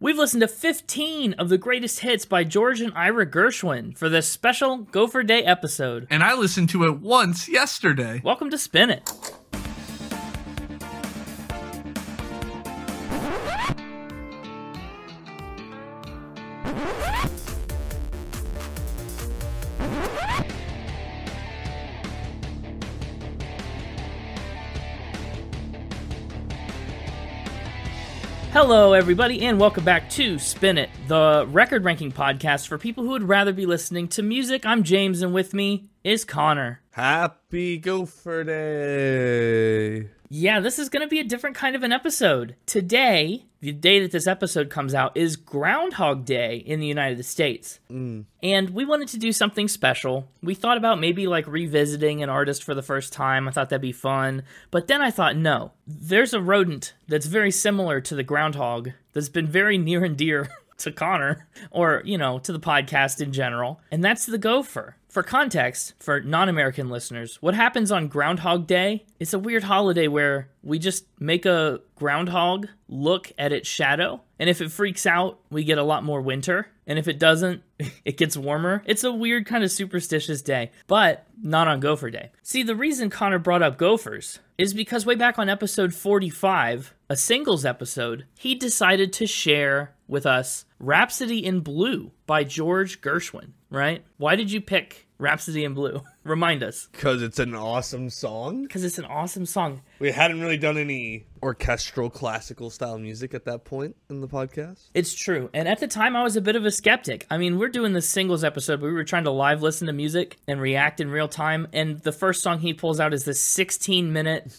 We've listened to 15 of the greatest hits by George and Ira Gershwin for this special Gopher Day episode. And I listened to it once yesterday. Welcome to Spin It. Hello, everybody, and welcome back to Spin It, the record-ranking podcast for people who would rather be listening to music. I'm James, and with me is Connor. Happy Gopher Day! Yeah, this is going to be a different kind of an episode. Today, the day that this episode comes out, is Groundhog Day in the United States. And we wanted to do something special. We thought about maybe like revisiting an artist for the first time. I thought that'd be fun. But then I thought, no, there's a rodent that's very similar to the groundhog that's been very near and dear to Connor, or, you know, to the podcast in general, and that's the gopher. For context, for non-American listeners, what happens on Groundhog Day, it's a weird holiday where we just make a groundhog look at its shadow, and if it freaks out, we get a lot more winter, and if it doesn't, it gets warmer. It's a weird kind of superstitious day, but not on Gopher Day. See, the reason Connor brought up gophers is because way back on episode 45, a singles episode, he decided to share with us Rhapsody in Blue by George Gershwin, right? Why did you pick Rhapsody in Blue? Remind us. Because it's an awesome song. Because it's an awesome song. We hadn't really done any orchestral classical style music at that point in the podcast. It's true. And at the time, I was a bit of a skeptic. I mean, we're doing this singles episode, but we were trying to live listen to music and react in real time. And the first song he pulls out is this 16-minute,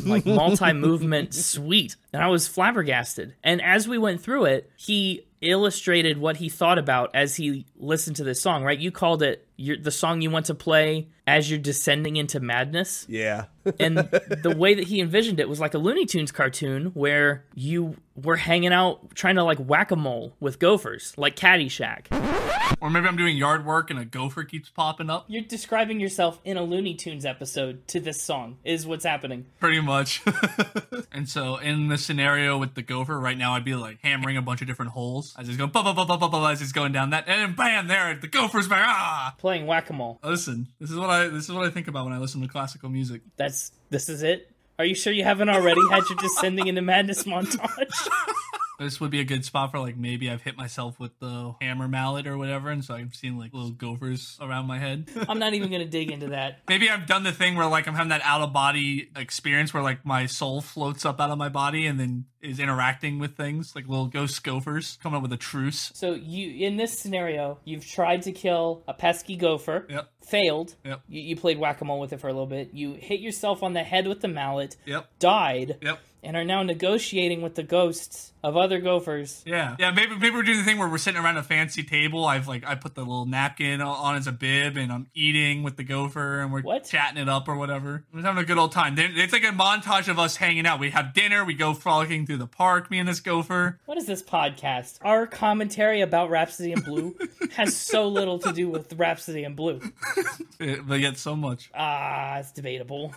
like, multi-movement suite. And I was flabbergasted. And as we went through it, he illustrated what he thought about as he listened to this song, right? You called it the song you want to play as you're descending into madness. Yeah. And the way that he envisioned it was like a Looney Tunes cartoon where you were hanging out trying to like whack-a-mole with gophers, like Caddyshack. Or maybe I'm doing yard work and a gopher keeps popping up. You're describing yourself in a Looney Tunes episode to this song, is what's happening. Pretty much. And so in the scenario with the gopher, right now I'd be like hammering a bunch of different holes as he's going, as he's going down that, and then bam, there, the gopher's back, ah! Playing whack-a-mole. Listen, this is what I think about when I listen to classical music. This is it? Are you sure you haven't already had your descending into madness montage? This would be a good spot for, like, maybe I've hit myself with the hammer mallet or whatever, and so I've seen, like, little gophers around my head. I'm not even going to dig into that. Maybe I've done the thing where, like, I'm having that out-of-body experience where, like, my soul floats up out of my body and then is interacting with things, like little ghost gophers, coming up with a truce. So you, in this scenario, you've tried to kill a pesky gopher. Yep. Failed. Yep. You played whack-a-mole with it for a little bit. You hit yourself on the head with the mallet. Yep. Died. Yep. And are now negotiating with the ghosts of other gophers. Yeah. Maybe we're doing the thing where we're sitting around a fancy table. I put the little napkin on as a bib, and I'm eating with the gopher, and we're chatting it up or whatever. We're having a good old time. It's like a montage of us hanging out. We have dinner. We go frolicking through the park. Me and this gopher. What is this podcast? Our commentary about Rhapsody in Blue has so little to do with Rhapsody in Blue. But yet so much. It's debatable.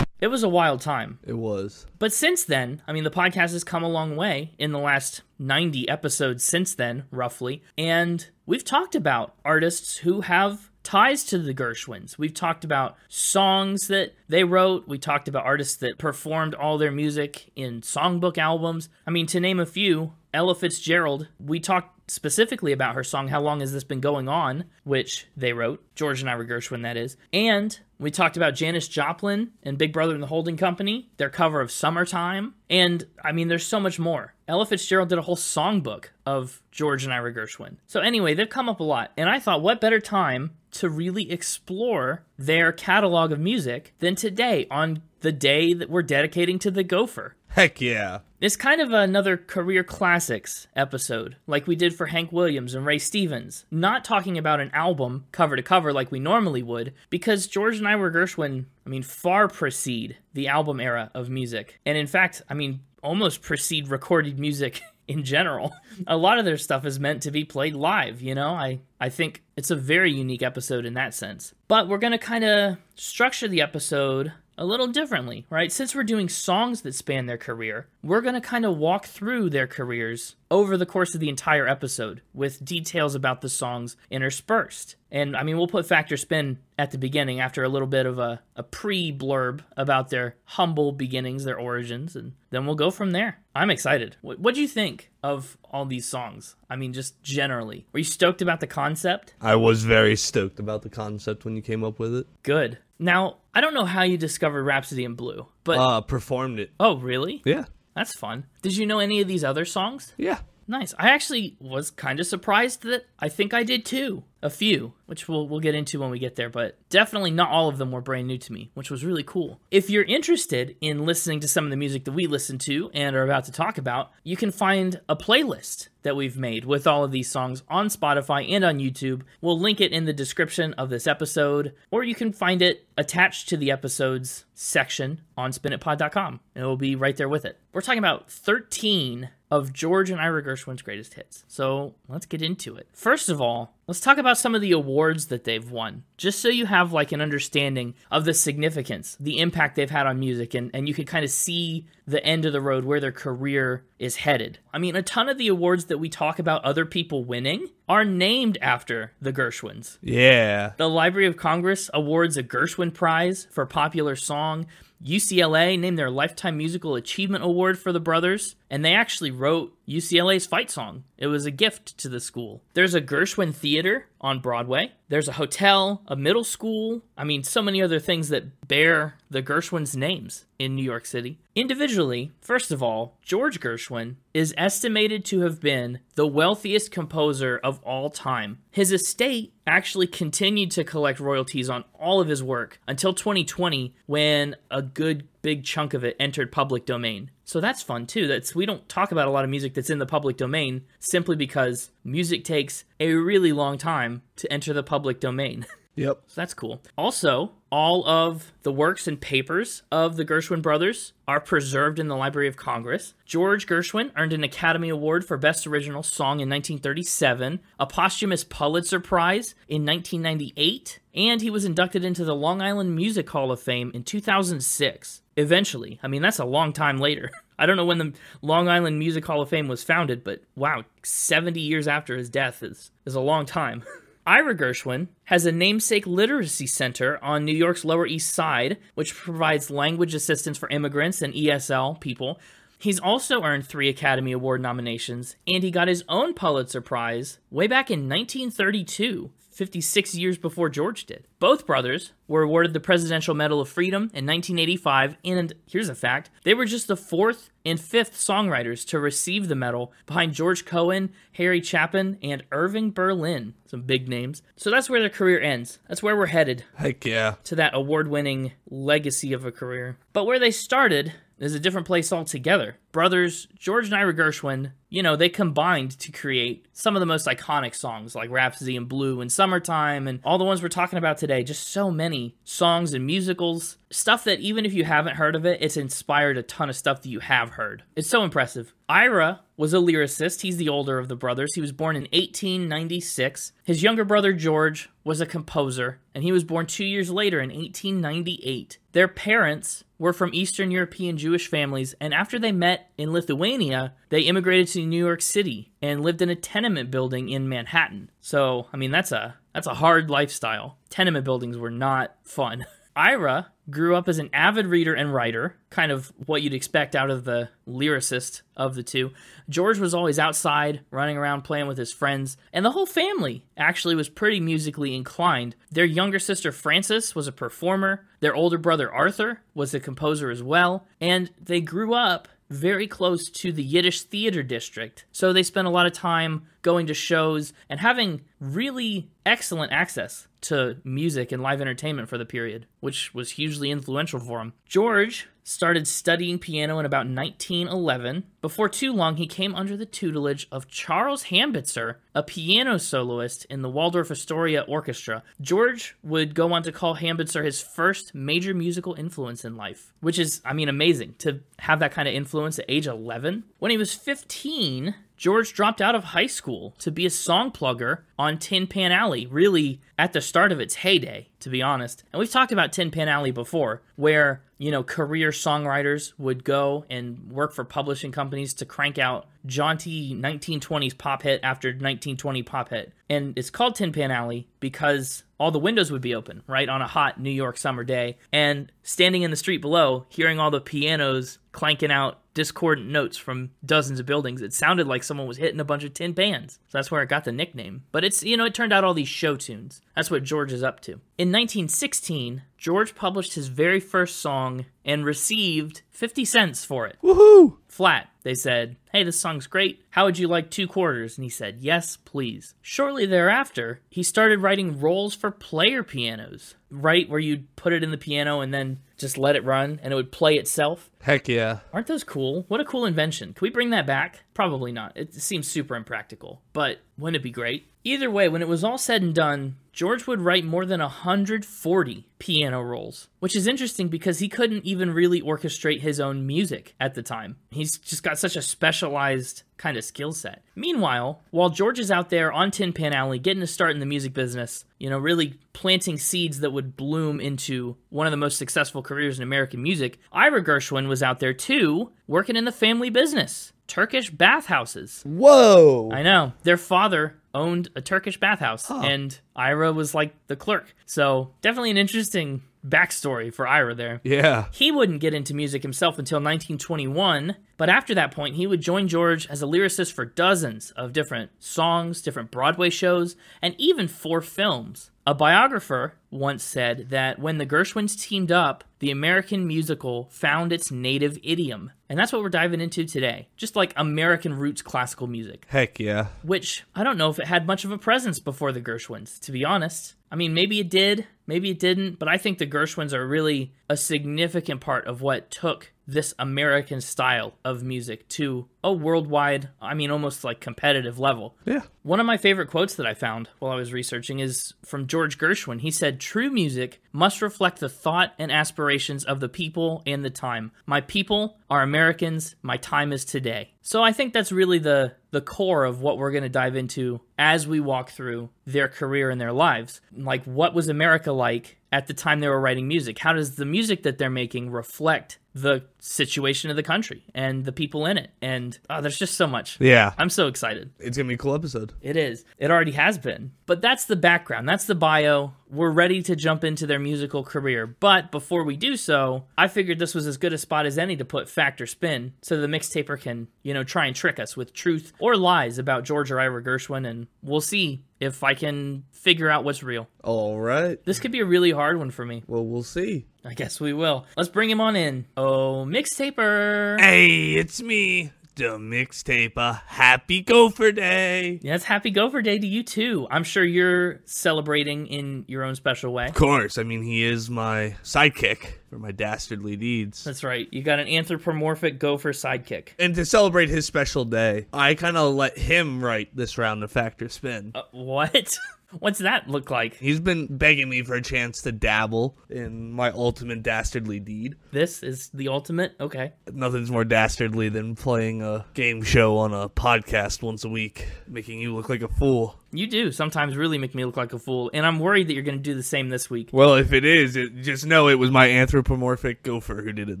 It was a wild time. It was. But since then, I mean, the podcast has come a long way in the last 90 episodes since then, roughly. And we've talked about artists who have ties to the Gershwins. We've talked about songs that they wrote. We talked about artists that performed all their music in songbook albums. I mean, to name a few, Ella Fitzgerald, we talked specifically about her song, How Long Has This Been Going On, which they wrote, George and Ira Gershwin, that is. And we talked about Janis Joplin and Big Brother and the Holding Company, their cover of Summertime. And, I mean, there's so much more. Ella Fitzgerald did a whole songbook of George and Ira Gershwin. So anyway, they've come up a lot. And I thought, what better time to really explore their catalog of music than today, on the day that we're dedicating to the gopher. Heck yeah. It's kind of another career classics episode, like we did for Hank Williams and Ray Stevens. Not talking about an album cover to cover like we normally would, because George and Ira Gershwin, I mean, far precede the album era of music. And in fact, I mean, almost precede recorded music in general. A lot of their stuff is meant to be played live, you know? I think it's a very unique episode in that sense. But we're going to kind of structure the episode a little differently, right? Since we're doing songs that span their career, we're going to kind of walk through their careers over the course of the entire episode with details about the songs interspersed. And I mean, we'll put Factor Spin at the beginning after a little bit of a pre-blurb about their humble beginnings, their origins, and then we'll go from there. I'm excited. What do you think of all these songs? I mean, just generally. Were you stoked about the concept? I was very stoked about the concept when you came up with it. Good. Now, I don't know how you discovered Rhapsody in Blue, but... performed it. Oh, really? Yeah. That's fun. Did you know any of these other songs? Yeah. Nice. I actually was kind of surprised that I think I did too. A few, which we'll get into when we get there, but definitely not all of them were brand new to me, which was really cool. If you're interested in listening to some of the music that we listen to and are about to talk about, you can find a playlist that we've made with all of these songs on Spotify and on YouTube. We'll link it in the description of this episode, or you can find it attached to the episode's section on spinitpod.com, and it will be right there with it. We're talking about 13 of George and Ira Gershwin's greatest hits, so let's get into it. First of all, let's talk about some of the awards that they've won, just so you have like an understanding of the significance, the impact they've had on music, and you can kind of see the end of the road where their career is headed. I mean, a ton of the awards that we talk about other people winning are named after the Gershwins. Yeah. The Library of Congress awards a Gershwin Prize for Popular Song. UCLA named their Lifetime Musical Achievement Award for the brothers, and they actually wrote UCLA's fight song. It was a gift to the school. There's a Gershwin Theater on Broadway. There's a hotel, a middle school. I mean, so many other things that bear the Gershwins' names in New York City. Individually, first of all, George Gershwin is estimated to have been the wealthiest composer of all time. His estate actually continued to collect royalties on all of his work until 2020, when a good big chunk of it entered public domain. So that's fun too. We don't talk about a lot of music that's in the public domain simply because music takes a really long time to enter the public domain. Yep. So that's cool. Also, all of the works and papers of the Gershwin brothers are preserved in the Library of Congress. George Gershwin earned an Academy Award for Best Original Song in 1937, a posthumous Pulitzer Prize in 1998, and he was inducted into the Long Island Music Hall of Fame in 2006. Eventually. I mean, that's a long time later. I don't know when the Long Island Music Hall of Fame was founded, but wow, 70 years after his death is a long time. Ira Gershwin has a namesake literacy center on New York's Lower East Side, which provides language assistance for immigrants and ESL people. He's also earned 3 Academy Award nominations, and he got his own Pulitzer Prize way back in 1932, 56 years before George did. Both brothers were awarded the Presidential Medal of Freedom in 1985, and here's a fact, they were just the 4th and 5th songwriters to receive the medal, behind George Cohen, Harry Chapin, and Irving Berlin. Some big names. So that's where their career ends. That's where we're headed. Heck yeah. To that award-winning legacy of a career. But where they started is a different place altogether. Brothers George and Ira Gershwin, they combined to create some of the most iconic songs like Rhapsody in Blue and Summertime and all the ones we're talking about today. Just so many songs and musicals. Stuff that even if you haven't heard of it, it's inspired a ton of stuff that you have heard. It's so impressive. Ira was a lyricist. He's the older of the brothers. He was born in 1896. His younger brother George was a composer, and he was born 2 years later in 1898. Their parents were from Eastern European Jewish families, and after they met in Lithuania, they immigrated to New York City and lived in a tenement building in Manhattan. So, I mean, that's a hard lifestyle. Tenement buildings were not fun. Ira grew up as an avid reader and writer, kind of what you'd expect out of the lyricist of the two. George was always outside, running around playing with his friends, and the whole family actually was pretty musically inclined. Their younger sister Frances was a performer, their older brother Arthur was a composer as well, and they grew up very close to the Yiddish theater district, so they spent a lot of time going to shows and having really excellent access to music and live entertainment for the period, which was hugely influential for him. George started studying piano in about 1911. Before too long, he came under the tutelage of Charles Hambitzer, a piano soloist in the Waldorf Astoria Orchestra. George would go on to call Hambitzer his first major musical influence in life, which is, amazing to have that kind of influence at age 11. When he was 15, George dropped out of high school to be a song plugger on Tin Pan Alley, really at the start of its heyday, to be honest. And we've talked about Tin Pan Alley before, where career songwriters would go and work for publishing companies to crank out jaunty 1920s pop hit after 1920 pop hit. And it's called Tin Pan Alley because all the windows would be open, right, on a hot New York summer day. And standing in the street below, hearing all the pianos clanking out discordant notes from dozens of buildings, it sounded like someone was hitting a bunch of tin pans. So that's where it got the nickname. But it's, it turned out all these show tunes. That's what George is up to. In 1916, George published his very first song and received 50 cents for it. Woohoo! Flat. They said, hey, this song's great. How would you like 2 quarters? And he said, yes, please. Shortly thereafter, he started writing rolls for player pianos, right, where you'd put it in the piano and then just let it run and it would play itself. Heck yeah. Aren't those cool? What a cool invention. Can we bring that back? Probably not. It seems super impractical, but wouldn't it be great? Either way, when it was all said and done, George would write more than 140 piano rolls, which is interesting because he couldn't even really orchestrate his own music at the time. He's just got such a specialized kind of skill set. Meanwhile, while George is out there on Tin Pan Alley getting a start in the music business, really planting seeds that would bloom into one of the most successful careers in American music, Ira Gershwin was out there too, working in the family business. Turkish bathhouses. Whoa! I know. Their father owned a Turkish bathhouse, and Ira was like the clerk. So definitely an interesting backstory for Ira there. Yeah. He wouldn't get into music himself until 1921, but after that point, he would join George as a lyricist for dozens of different songs, different Broadway shows, and even 4 films. A biographer once said that when the Gershwins teamed up, the American musical found its native idiom. And that's what we're diving into today. Just like American roots classical music. Heck yeah. Which, I don't know if it had much of a presence before the Gershwins, to be honest. I mean, maybe it did, maybe it didn't, but I think the Gershwins are really a significant part of what took this American style of music to a worldwide, almost like competitive level. Yeah. One of my favorite quotes that I found while I was researching is from George Gershwin. He said, "True music must reflect the thought and aspirations of the people and the time. My people are Americans. My time is today." So I think that's really the core of what we're going to dive into as we walk through their career and their lives. Like, what was America like at the time they were writing music? How does the music that they're making reflect the situation of the country and the people in it? And there's just so much. Yeah. I'm so excited. It's going to be a cool episode. It is. It already has been. But that's the background. That's the bio. We're ready to jump into their musical career. But before we do so, I figured this was as good a spot as any to put fact or spin so the mixtaper can, try and trick us with truth or lies about George or Ira Gershwin, and we'll see if I can figure out what's real. All right. This could be a really hard one for me. Well, we'll see. I guess we will. Let's bring him on in. Oh, mixtaper. Hey, it's me, the mixtaper. Happy Gopher Day. Yeah, it's Happy Gopher Day to you too. I'm sure you're celebrating in your own special way. Of course. He is my sidekick for my dastardly deeds. That's right. You got an anthropomorphic gopher sidekick. And to celebrate his special day, I kind of let him write this round of fact or spin. What? What's that look like? He's been begging me for a chance to dabble in my ultimate dastardly deed. This is the ultimate? Okay. Nothing's more dastardly than playing a game show on a podcast once a week, making you look like a fool. You do sometimes really make me look like a fool, and I'm worried that you're going to do the same this week. Well, if it is, just know it was my anthropomorphic gopher who did it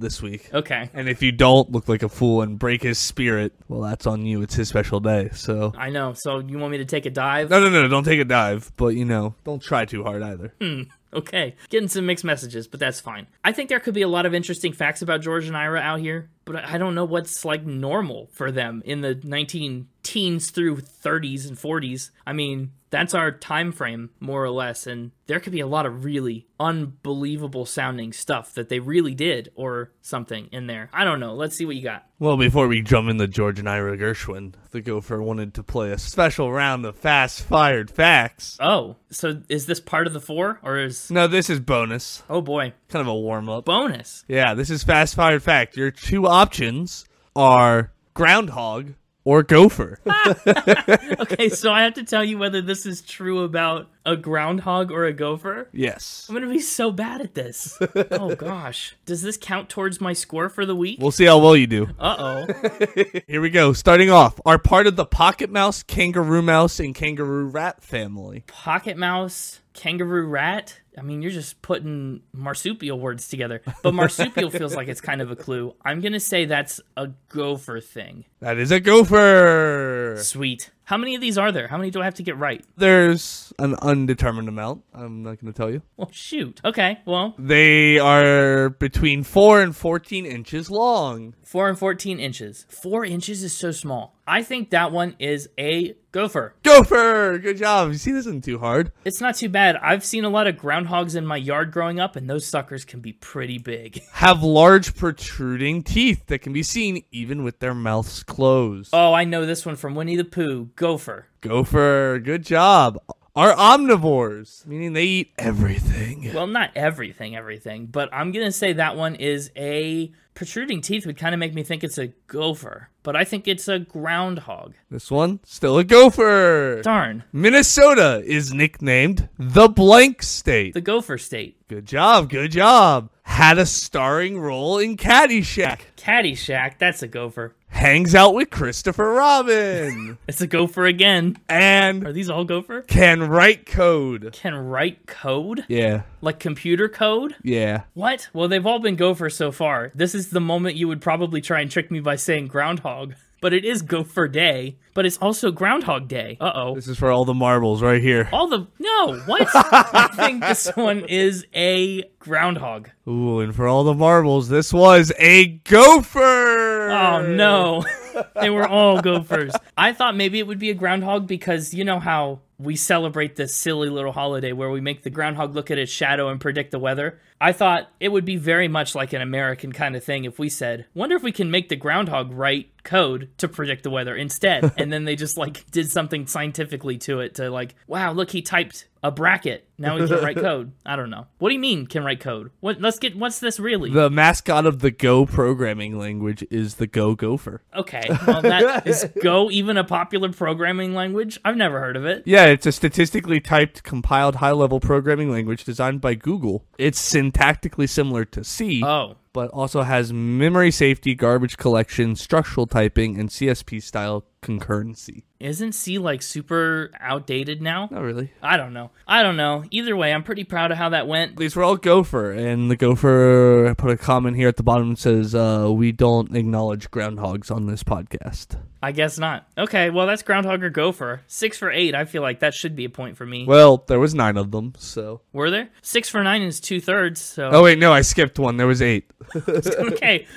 this week. Okay. And if you don't look like a fool and break his spirit, well, that's on you. It's his special day, so... I know. So you want me to take a dive? No, don't take a dive, but, don't try too hard either. Okay. Getting some mixed messages, but that's fine. I think there could be a lot of interesting facts about George and Ira out here, but I don't know what's, normal for them in the 19-teens through 30s and 40s. That's our time frame, more or less, and there could be a lot of really unbelievable sounding stuff that they really did or something in there. I don't know. Let's see what you got. Well, before we jump into George and Ira Gershwin, the gopher wanted to play a special round of fast-fired facts. Oh, so is this part of the 4, or is... No, this is bonus. Oh, boy. Kind of a warm-up. Bonus? Yeah, this is fast-fired fact. Your 2 options are groundhog or gopher. Okay, so I have to tell you whether this is true about a groundhog or a gopher? Yes. I'm going to be so bad at this. Oh, gosh. Does this count towards my score for the week? We'll see how well you do. Uh-oh. Here we go. Starting off, are part of the pocket mouse, kangaroo mouse, and kangaroo rat family. Pocket mouse, kangaroo rat? I mean, you're just putting marsupial words together. But marsupial feels like it's kind of a clue. I'm going to say that's a gopher thing. That is a gopher. Sweet. How many of these are there? How many do I have to get right? There's an undetermined amount. I'm not going to tell you. Well, shoot. Okay, well. They are between 4 and 14 inches long. 4 and 14 inches. 4 inches is so small. I think that one is a gopher. Gopher! Good job. You see, this isn't too hard. It's not too bad. I've seen a lot of groundhogs in my yard growing up, and those suckers can be pretty big. Have large protruding teeth that can be seen even with their mouths closed. Oh, I know this one from Winnie the Pooh. Gopher. Gopher. Good job. Are omnivores, meaning they eat everything. Well, not everything, but I'm going to say that one is a protruding teeth would kind of make me think it's a gopher, but I think it's a groundhog. This one, still a gopher. Darn. Minnesota is nicknamed the blank state. The gopher state. Good job, good job. Had a starring role in Caddyshack. Caddyshack, that's a gopher. Hangs out with Christopher Robin. It's a gopher again. And are these all gopher? Can write code. Can write code? Yeah. Like computer code? Yeah. What? Well, they've all been gophers so far. This is the moment you would probably try and trick me by saying groundhog. But it is Gopher Day, but it's also Groundhog Day. Uh-oh. This is for all the marbles right here. No, what? I think this one is a groundhog. Ooh, and for all the marbles, this was a gopher! Oh, no. They were all gophers. I thought maybe it would be a groundhog because you know how we celebrate this silly little holiday where we make the groundhog look at its shadow and predict the weather. I thought it would be very much like an American kind of thing if we said, wonder if we can make the groundhog write code to predict the weather instead. And then they just like did something scientifically to it to like, wow, look, he typed a bracket. Now he can write code. I don't know. What do you mean can write code? What's this really? The mascot of the Go programming language is the Gopher. Okay. Well, is Go even a popular programming language? I've never heard of it. Yeah, it's a statistically typed, compiled, high-level programming language designed by Google. It's syntactically similar to C. Oh. But also has memory safety, garbage collection, structural typing, and CSP style concurrency. Isn't C like super outdated now? Not really. I don't know. Either way, I'm pretty proud of how that went. These were all Gopher, and the Gopher put a comment here at the bottom that says, we don't acknowledge groundhogs on this podcast. I guess not. Okay, well, that's Groundhog or Gopher. 6 for 8, I feel like that should be a point for me. Well, there was 9 of them, so. Were there? 6 for 9 is 2/3, so. Oh, wait, no, I skipped one. There was 8. Okay,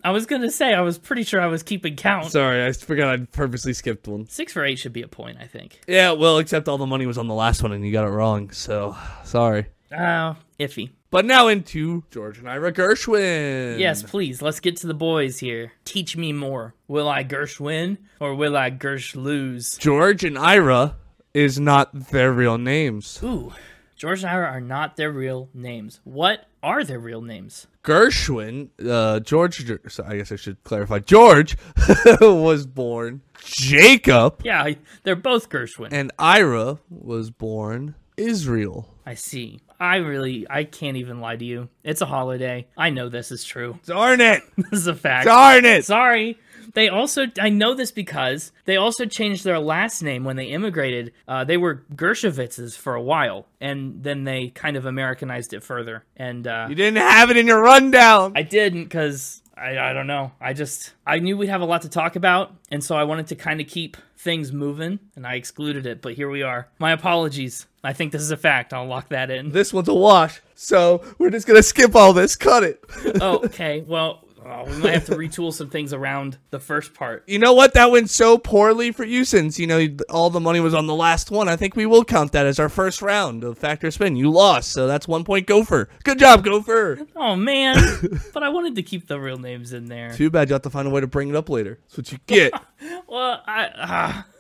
I was going to say, I was pretty sure I was keeping count. Sorry, I forgot I purposely skipped one. 6 for 8 should be a point, I think. Yeah, well, except all the money was on the last one, and you got it wrong, so sorry. Iffy. But now into George and Ira Gershwin. Yes, please. Let's get to the boys here. Teach me more. Will I Gersh win or will I Gersh lose? George and Ira is not their real names. Ooh, George and Ira are not their real names. What are their real names? Gershwin, so I guess I should clarify. George was born Jacob. Yeah, they're both Gershwin. And Ira was born Israel. I see. I can't even lie to you. It's a holiday. I know this is true. Darn it! This is a fact. Darn it! Sorry. I know this because they also changed their last name when they immigrated. They were Gershowitzes for a while, and then they kind of Americanized it further. And you didn't have it in your rundown. I didn't because I don't know. I knew we'd have a lot to talk about, and so I wanted to kind of keep things moving, and I excluded it, but here we are. My apologies. I think this is a fact. I'll lock that in. This one's a wash, so we're just going to skip all this. Cut it. Oh, okay. Well, we might have to retool some things around the first part. You know what? That went so poorly for you since, all the money was on the last one. I think we will count that as our first round of Factor Spin. You lost, so that's 1 point Gopher. Good job, Gopher. Oh, man. But I wanted to keep the real names in there. Too bad you have to find a way to bring it up later. That's what you get. Well,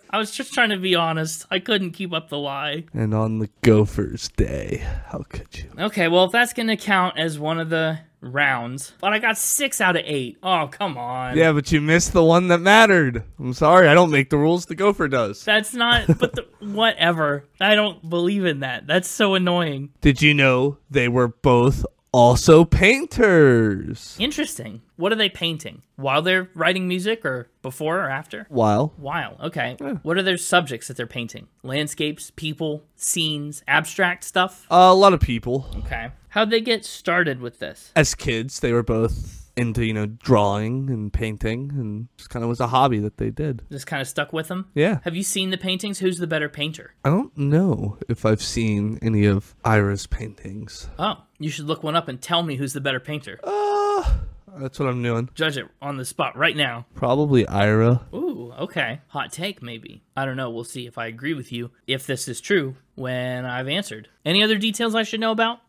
I was just trying to be honest. I couldn't keep up the lie. And on the Gophers Day, how could you? Okay, well, if that's going to count as one of the rounds, but I got 6 out of 8. Oh, come on. Yeah, but you missed the one that mattered. I'm sorry, I don't make the rules. The Gopher does. That's not, whatever. I don't believe in that. That's so annoying. Did you know they were both also painters. Interesting. What are they painting? While they're writing music or before or after? While. Okay. Yeah. What are their subjects that they're painting? Landscapes, people, scenes, abstract stuff? A lot of people. Okay. How'd they get started with this? As kids, they were both into, drawing and painting, and just kind of was a hobby that they did. Just kind of stuck with them? Yeah. Have you seen the paintings? Who's the better painter? I don't know if I've seen any of Ira's paintings. Oh, you should look one up and tell me who's the better painter. That's what I'm doing. Judge it on the spot right now. Probably Ira. Ooh, okay. Hot take, maybe. I don't know. We'll see if I agree with you, if this is true, when I've answered. Any other details I should know about?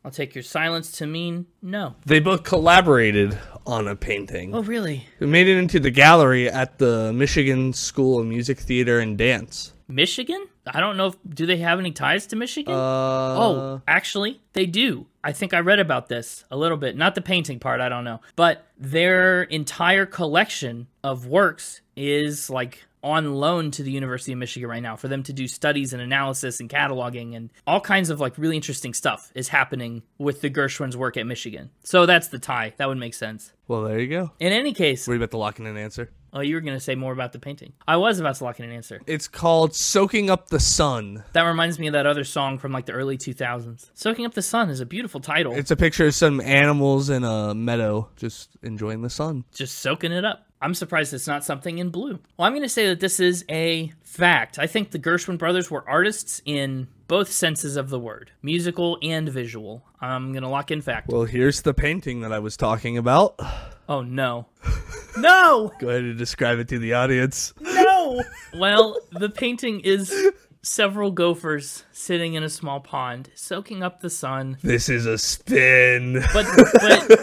I'll take your silence to mean no. They both collaborated on a painting. Oh, really? It made it into the gallery at the Michigan School of Music, Theater, and Dance. Michigan? I don't know. Do they have any ties to Michigan? Oh, actually, they do. I think I read about this a little bit. Not the painting part, I don't know. But their entire collection of works is like on loan to the University of Michigan right now for them to do studies and analysis and cataloging, and all kinds of like really interesting stuff is happening with the Gershwins' work at Michigan. So that's the tie. That would make sense. Well, there you go. In any case... Were you about to lock in an answer? Oh, you were going to say more about the painting. I was about to lock in an answer. It's called Soaking Up the Sun. That reminds me of that other song from like the early 2000s. Soaking Up the Sun is a beautiful title. It's a picture of some animals in a meadow just enjoying the sun. Just soaking it up. I'm surprised it's not something in blue. Well, I'm going to say that this is a fact. I think the Gershwin brothers were artists in both senses of the word, musical and visual. I'm going to lock in fact. Well, here's the painting that I was talking about. Oh, no. No! Go ahead and describe it to the audience. No! Well, the painting is several gophers sitting in a small pond, soaking up the sun. This is a spin. But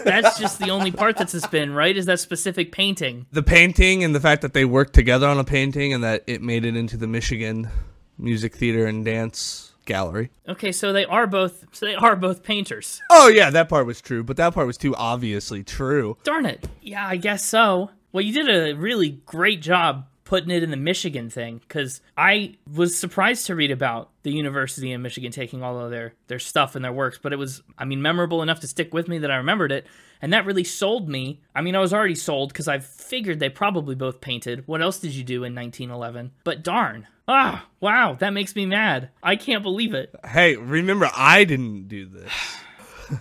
that's just the only part that's a spin, right? Is that specific painting. The painting and the fact that they worked together on a painting and that it made it into the Michigan Music Theater and Dance Gallery. Okay, so they are both painters. Oh yeah, that part was true, but that part was too obviously true. Darn it. Yeah, I guess so. Well, you did a really great job putting it in the Michigan thing, because I was surprised to read about the University of Michigan taking all of their stuff and their works, but it was, memorable enough to stick with me that I remembered it, and that really sold me. I was already sold because I figured they probably both painted. What else did you do in 1911? But darn. Wow, that makes me mad. I can't believe it. Hey, remember, I didn't do this.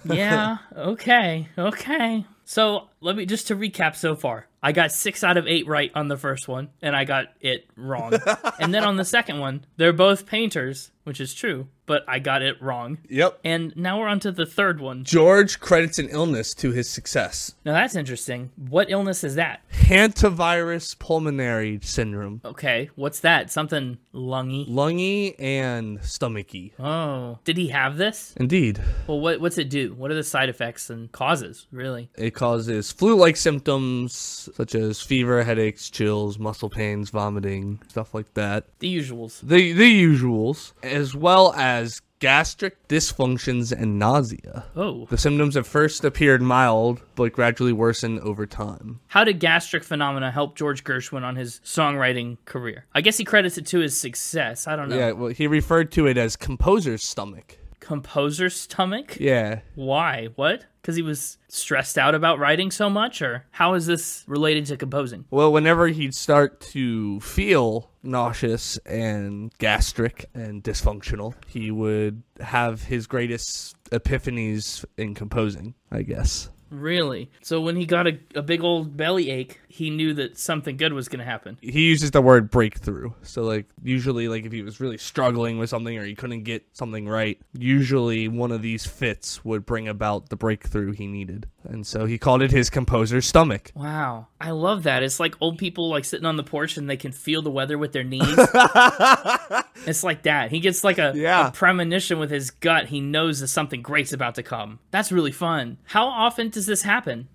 Yeah, okay. So, just to recap so far. I got 6 out of 8 right on the first one, and I got it wrong. And then on the second one, they're both painters, which is true, but I got it wrong. Yep. And now we're on to the third one. George credits an illness to his success. Now that's interesting. What illness is that? Hantavirus pulmonary syndrome. Okay, what's that? Something lungy? Lungy and stomachy. Oh, did he have this? Indeed. Well, what's it do? What are the side effects and causes, really? It causes flu-like symptoms such as fever, headaches, chills, muscle pains, vomiting, stuff like that. The usuals. The usuals, as well as gastric dysfunctions and nausea. Oh. The symptoms at first appeared mild, but gradually worsened over time. How did gastric phenomena help George Gershwin on his songwriting career? I guess he credits it to his success. I don't know. Yeah, well, he referred to it as composer's stomach. Composer's stomach? Yeah. Why? What? Because he was stressed out about writing so much? Or how is this related to composing? Well, whenever he'd start to feel nauseous and gastric and dysfunctional, he would have his greatest epiphanies in composing, I guess. Really? So when he got a big old belly ache, he knew that something good was going to happen. He uses the word breakthrough. So, usually, if he was really struggling with something or he couldn't get something right, usually one of these fits would bring about the breakthrough he needed. And so he called it his composer's stomach. Wow. I love that. It's like old people, sitting on the porch and they can feel the weather with their knees. It's like that. He gets a premonition with his gut. He knows that something great's about to come. That's really fun. How often does this happen?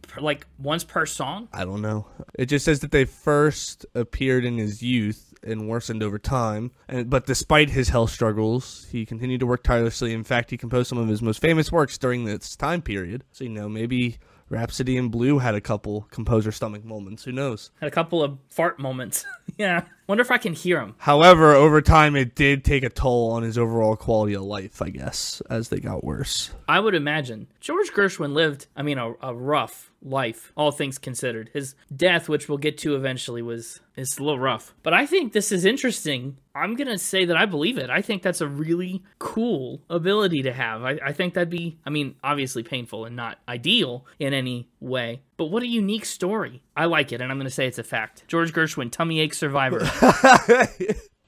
Once per song? I don't know. It just says that they first appeared in his youth and worsened over time. But despite his health struggles, he continued to work tirelessly. In fact, he composed some of his most famous works during this time period. So, maybe Rhapsody in Blue had a couple composer stomach moments. Who knows? Had a couple of fart moments. Yeah. Wonder if I can hear him. However, over time, it did take a toll on his overall quality of life, I guess, as they got worse. I would imagine. George Gershwin lived, a rough life, all things considered. His death, which we'll get to eventually, is a little rough. But I think this is interesting. I'm going to say that I believe it. I think that's a really cool ability to have. I think that'd be, obviously painful and not ideal in any way. But what a unique story. I like it, and I'm going to say it's a fact. George Gershwin, tummy ache survivor.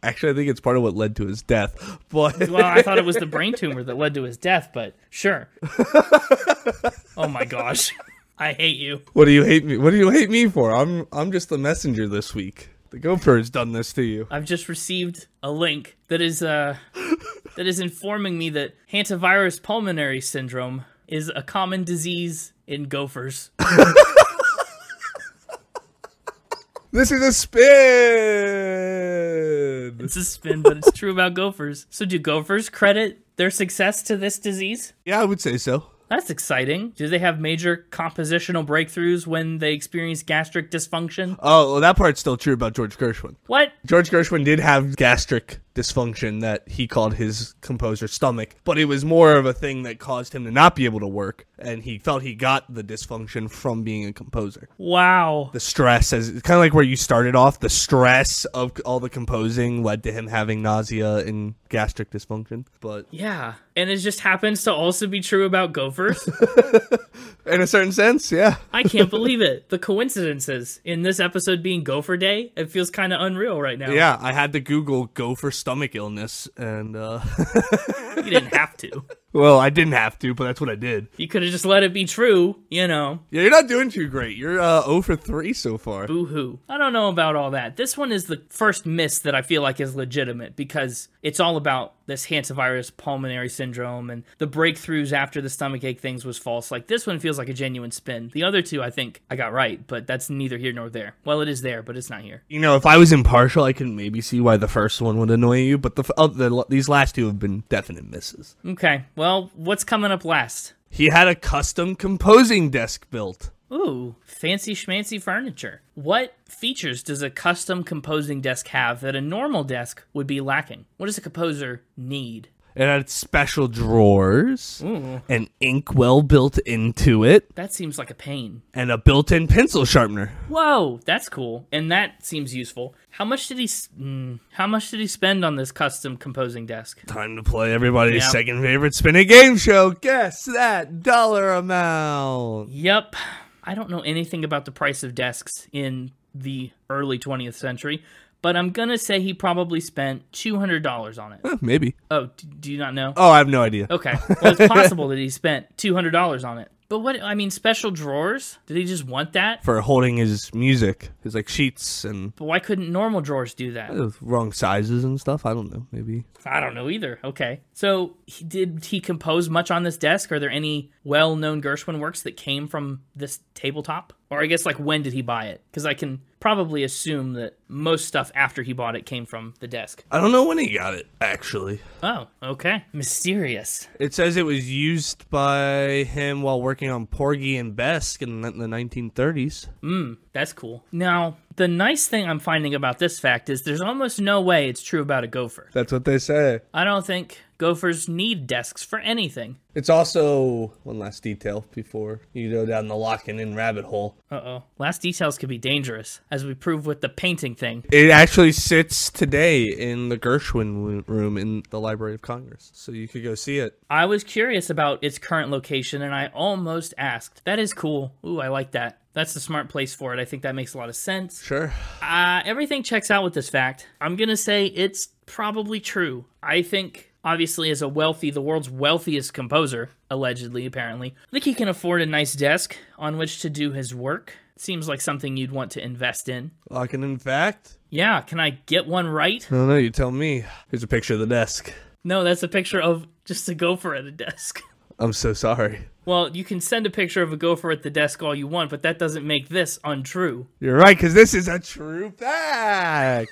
Actually, I think it's part of what led to his death. But well, I thought it was the brain tumor that led to his death, but sure. Oh my gosh. I hate you. What do you hate me? What do you hate me for? I'm just the messenger this week. The gopher has done this to you. I've just received a link that is informing me that hantavirus pulmonary syndrome is a common disease in gophers. This is a spin. It's a spin, but it's true about gophers. So do gophers credit their success to this disease? Yeah, I would say so. That's exciting. Do they have major compositional breakthroughs when they experience gastric dysfunction? Oh, well, that part's still true about George Gershwin. What? George Gershwin did have gastric dysfunction that he called his composer's stomach, but it was more of a thing that caused him to not be able to work, and he felt he got the dysfunction from being a composer. Wow. The stress, it's kind of like where you started off, the stress of all the composing led to him having nausea and gastric dysfunction. But yeah, and it just happens to also be true about gophers. In a certain sense, yeah. I can't believe it. The coincidences in this episode being Gopher Day, it feels kind of unreal right now. Yeah, I had to Google gopher stomach illness, and You didn't have to. Well, I didn't have to, but that's what I did. You could have just let it be true, Yeah, you're not doing too great. You're 0 for 3 so far. Boo-hoo. I don't know about all that. This one is the first miss that I feel like is legitimate because it's all about this hantavirus pulmonary syndrome and the breakthroughs after the stomachache things was false. Like, this one feels like a genuine spin. The other two, I think I got right, but that's neither here nor there. Well, it is there, but it's not here. If I was impartial, I can maybe see why the first one would annoy you, but these last two have been definite misses. Okay, well, what's coming up last? He had a custom composing desk built. Ooh, fancy schmancy furniture. What features does a custom composing desk have that a normal desk would be lacking? What does a composer need? It had special drawers, Ooh. an inkwell built into it. That seems like a pain. And a built-in pencil sharpener. Whoa, that's cool. And that seems useful. How much did he spend on this custom composing desk? Time to play everybody's second favorite spin a game show. Guess that dollar amount. Yep. I don't know anything about the price of desks in the early 20th century, but I'm going to say he probably spent $200 on it. Maybe. Oh, do you not know? Oh, I have no idea. Okay. Well, it's possible that he spent $200 on it. But special drawers? Did he just want that? For holding his music, his sheets and... But why couldn't normal drawers do that? Wrong sizes and stuff, I don't know, maybe. I don't know either. Okay. So, did he compose much on this desk? Are there any well-known Gershwin works that came from this tabletop? Or I guess, when did he buy it? Because I can probably assume that most stuff after he bought it came from the desk. I don't know when he got it, actually. Oh, okay. Mysterious. It says it was used by him while working on Porgy and Bess in the 1930s. That's cool. Now, the nice thing I'm finding about this fact is there's almost no way it's true about a gopher. That's what they say. I don't think gophers need desks for anything. It's also one last detail before you go down the locking in rabbit hole. Uh-oh. Last details could be dangerous, as we proved with the painting thing. It actually sits today in the Gershwin room in the Library of Congress, so you could go see it. I was curious about its current location, and I almost asked. That is cool. Ooh, I like that. That's the smart place for it. I think that makes a lot of sense. Sure. Everything checks out with this fact. I'm going to say it's probably true. I think, obviously, as the world's wealthiest composer, allegedly, apparently, I think he can afford a nice desk on which to do his work. Seems like something you'd want to invest in. Locking in fact? Yeah, can I get one right? I don't know, you tell me. Here's a picture of the desk. No, that's a picture of just a gopher at a desk. I'm so sorry. Well, you can send a picture of a gopher at the desk all you want, but that doesn't make this untrue. You're right, because this is a true fact.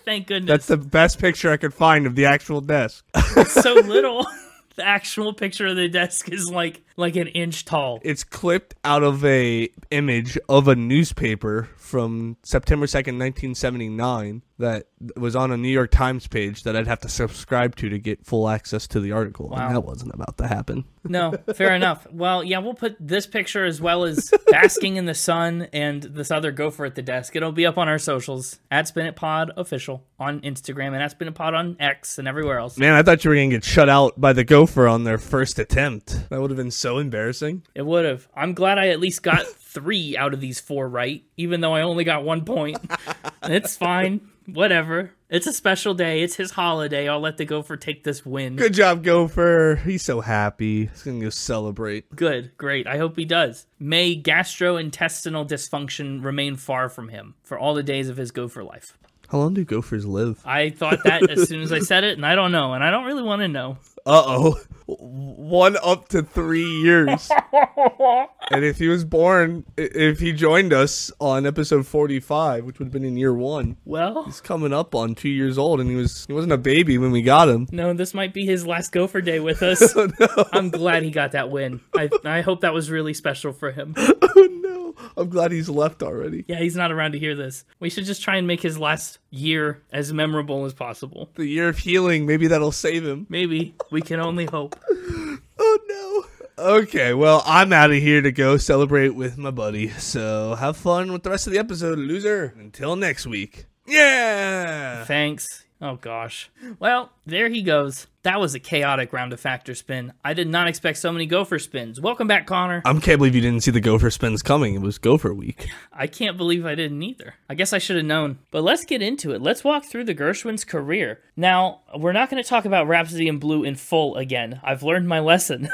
Thank goodness. That's the best picture I could find of the actual desk. It's so little. The actual picture of the desk is like an inch tall. It's clipped out of a image of a newspaper from September 2nd, 1979 that was on a New York Times page that I'd have to subscribe to get full access to the article. Wow. And that wasn't about to happen. No, fair enough. Well, yeah, we'll put this picture as well as basking in the sun and this other gopher at the desk. It'll be up on our socials, at SpinItPod Official on Instagram and at SpinItPod on X and everywhere else. Man, I thought you were going to get shut out by the gopher on their first attempt. That would have been so embarrassing. It would have. I'm glad I at least got 3 out of these 4 right, even though I only got 1 point. It's fine. Whatever. It's a special day. It's his holiday. I'll let the gopher take this win. Good job, gopher. He's so happy. He's going to go celebrate. Good. Great. I hope he does. May gastrointestinal dysfunction remain far from him for all the days of his gopher life. How long do gophers live? I thought that as soon as I said it, and I don't know, and I don't really want to know. Uh-oh. 1 up to 3 years. And if he was born, if he joined us on episode 45, which would have been in year 1, well, he's coming up on 2 years old, and he wasn't a baby when we got him. No, this might be his last gopher day with us. Oh, no. I'm glad he got that win. I hope that was really special for him. Oh, no. I'm glad he's left already. Yeah, he's not around to hear this. We should just try and make his last year as memorable as possible. The year of healing, maybe that'll save him. Maybe. We can only hope. Oh, no. Okay, well, I'm out of here to go celebrate with my buddy. So have fun with the rest of the episode, loser. Until next week. Yeah! Thanks. Oh, gosh. Well, there he goes. That was a chaotic round of factor spin. I did not expect so many gopher spins. Welcome back, Connor. I can't believe you didn't see the gopher spins coming. It was gopher week. I can't believe I didn't either. I guess I should have known. But let's get into it. Let's walk through the Gershwins' career. Now, we're not going to talk about Rhapsody in Blue in full again. I've learned my lesson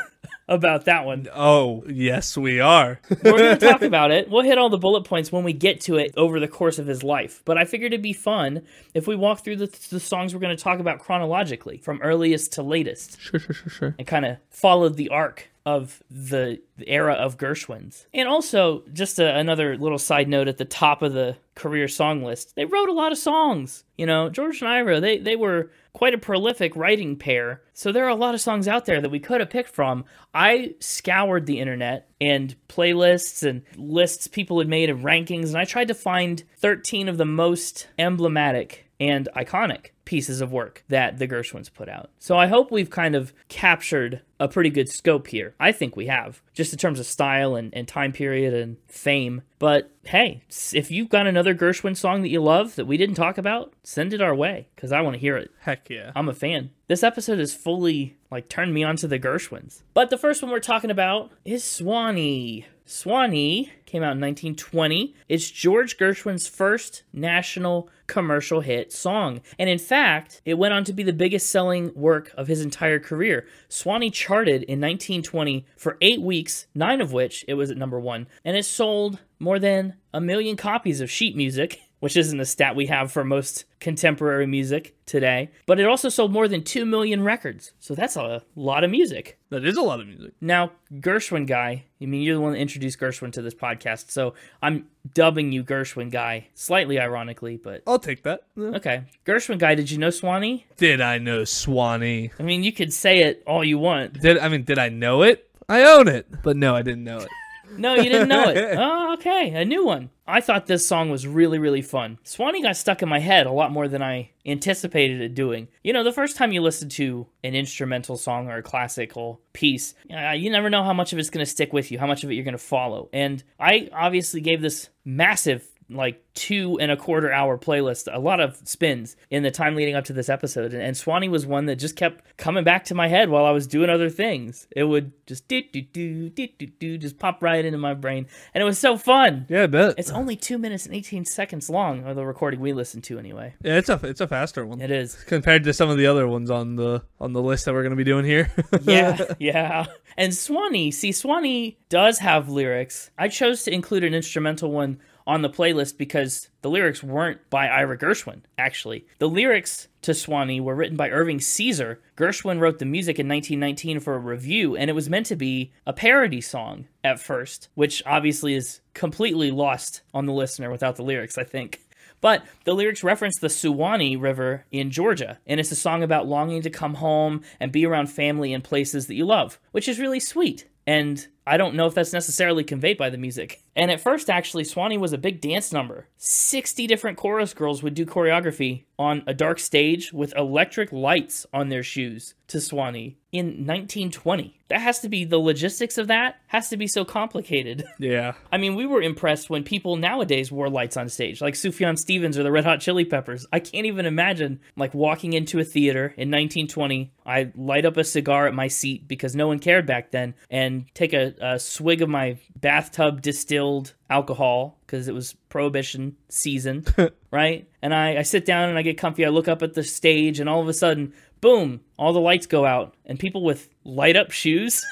about that one. Oh, yes, we are. We're going to talk about it. We'll hit all the bullet points when we get to it over the course of his life. But I figured it'd be fun if we walk through the songs we're going to talk about chronologically, from earliest to latest. Sure. And kind of followed the arc of the era of Gershwins. And also, just another little side note at the top of the career song list, they wrote a lot of songs. You know, George and Ira, they were quite a prolific writing pair. So there are a lot of songs out there that we could have picked from. I scoured the internet and playlists and lists people had made of rankings, and I tried to find 13 of the most emblematic and iconic pieces of work that the Gershwins put out. So I hope we've kind of captured a pretty good scope here. I think we have, just in terms of style and time period and fame. But hey, if you've got another Gershwin song that you love that we didn't talk about, send it our way, because I want to hear it. Heck yeah. I'm a fan. This episode has fully, turned me onto the Gershwins. But the first one we're talking about is Swanee. Swanee came out in 1920. It's George Gershwin's first national commercial hit song. And in fact, it went on to be the biggest selling work of his entire career. Swanee charted in 1920 for 8 weeks, 9 of which it was at number 1. And it sold more than 1 million copies of sheet music, which isn't a stat we have for most contemporary music today. But it also sold more than 2 million records. So that's a lot of music. That is a lot of music. Now, Gershwin guy, I mean, you're the one that introduced Gershwin to this podcast, so I'm dubbing you Gershwin guy, slightly ironically, but... I'll take that. Yeah. Okay. Gershwin guy, did you know Swanee? Did I know Swanee? I mean, you could say it all you want. Did I know it? I own it. But no, I didn't know it. No, you didn't know it. Oh, okay. A new one. I thought this song was really, really fun. Swanee got stuck in my head a lot more than I anticipated it doing. You know, the first time you listen to an instrumental song or a classical piece, you never know how much of it's going to stick with you, how much of it you're going to follow. And I obviously gave this massive 2.25 hour playlist, a lot of spins in the time leading up to this episode, and Swanee was one that just kept coming back to my head while I was doing other things. It would just just pop right into my brain, and it was so fun. Yeah, I bet. It's only 2 minutes and 18 seconds long, or the recording we listened to anyway. Yeah, it's a faster one. It is, compared to some of the other ones on the list that we're going to be doing here. yeah. And Swanee does have lyrics. I chose to include an instrumental one on the playlist because the lyrics weren't by Ira Gershwin, actually. The lyrics to Swanee were written by Irving Caesar. Gershwin wrote the music in 1919 for a review, and it was meant to be a parody song at first, which obviously is completely lost on the listener without the lyrics, I think. But the lyrics reference the Swanee River in Georgia, and it's a song about longing to come home and be around family and places that you love, which is really sweet. And I don't know if that's necessarily conveyed by the music. And at first, actually, Swanee was a big dance number. 60 different chorus girls would do choreography on a dark stage with electric lights on their shoes to Swanee in 1920. That has to be, the logistics of that has to be so complicated. Yeah. I mean, we were impressed when people nowadays wore lights on stage, like Sufjan Stevens or the Red Hot Chili Peppers. I can't even imagine, like, walking into a theater in 1920, I light up a cigar at my seat because no one cared back then, and take a swig of my bathtub distilled alcohol because it was Prohibition season, right? And I sit down and I get comfy. I look up at the stage and all of a sudden, boom, all the lights go out and people with light up shoes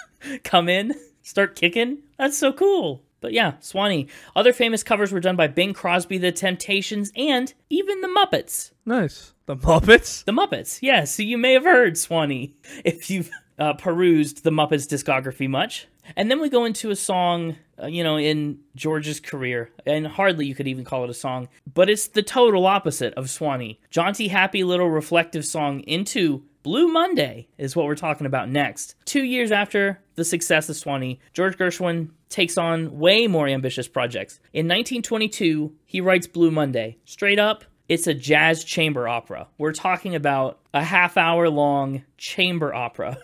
come in, start kicking. That's so cool. But yeah, Swanee. Other famous covers were done by Bing Crosby, The Temptations, and even the Muppets. Nice. The Muppets? The Muppets, yeah. So you may have heard Swanee if you've perused the Muppets discography much. And then we go into a song, in George's career, and hardly you could even call it a song, but it's the total opposite of Swanee. Jaunty, happy little reflective song into Blue Monday is what we're talking about next. 2 years after the success of Swanee, George Gershwin takes on way more ambitious projects. In 1922, he writes Blue Monday. Straight up, it's a jazz chamber opera. We're talking about a half-hour-long chamber opera.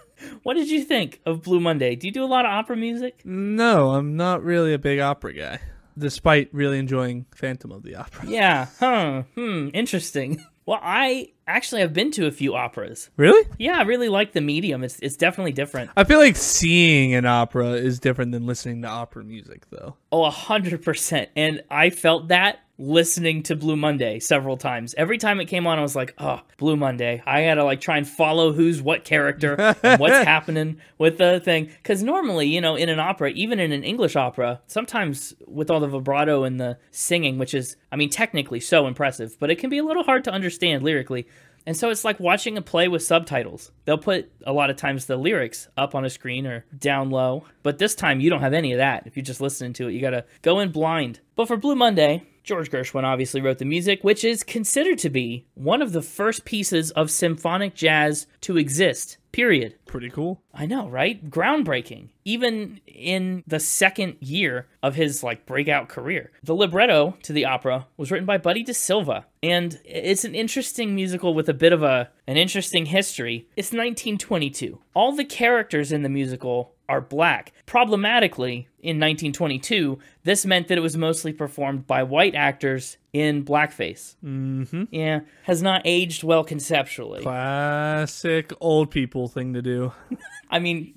What did you think of Blue Monday? Do you do a lot of opera music? No, I'm not really a big opera guy, despite really enjoying Phantom of the Opera. Yeah, interesting. Well, I actually have been to a few operas. Really? Yeah, I really like the medium. It's definitely different. I feel like seeing an opera is different than listening to opera music, though. Oh, 100%. And I felt that listening to Blue Monday several times. Every time it came on, I was like, oh, Blue Monday. I gotta try and follow who's what character and what's happening with the thing. Because normally, in an opera, even in an English opera, sometimes with all the vibrato and the singing, which is, technically so impressive, but it can be a little hard to understand lyrically. And so it's like watching a play with subtitles. They'll put, a lot of times, the lyrics up on a screen or down low. But this time, you don't have any of that. If you're just listening to it, you gotta go in blind. But for Blue Monday, George Gershwin obviously wrote the music, which is considered to be one of the first pieces of symphonic jazz to exist, period. Pretty cool. I know, right? Groundbreaking. Even in the second year of his breakout career. The libretto to the opera was written by Buddy DeSilva, and it's an interesting musical with a bit of an interesting history. It's 1922. All the characters in the musical are black. Problematically, in 1922, this meant that it was mostly performed by white actors in blackface. Mm-hmm. Yeah, has not aged well conceptually. Classic old people thing to do.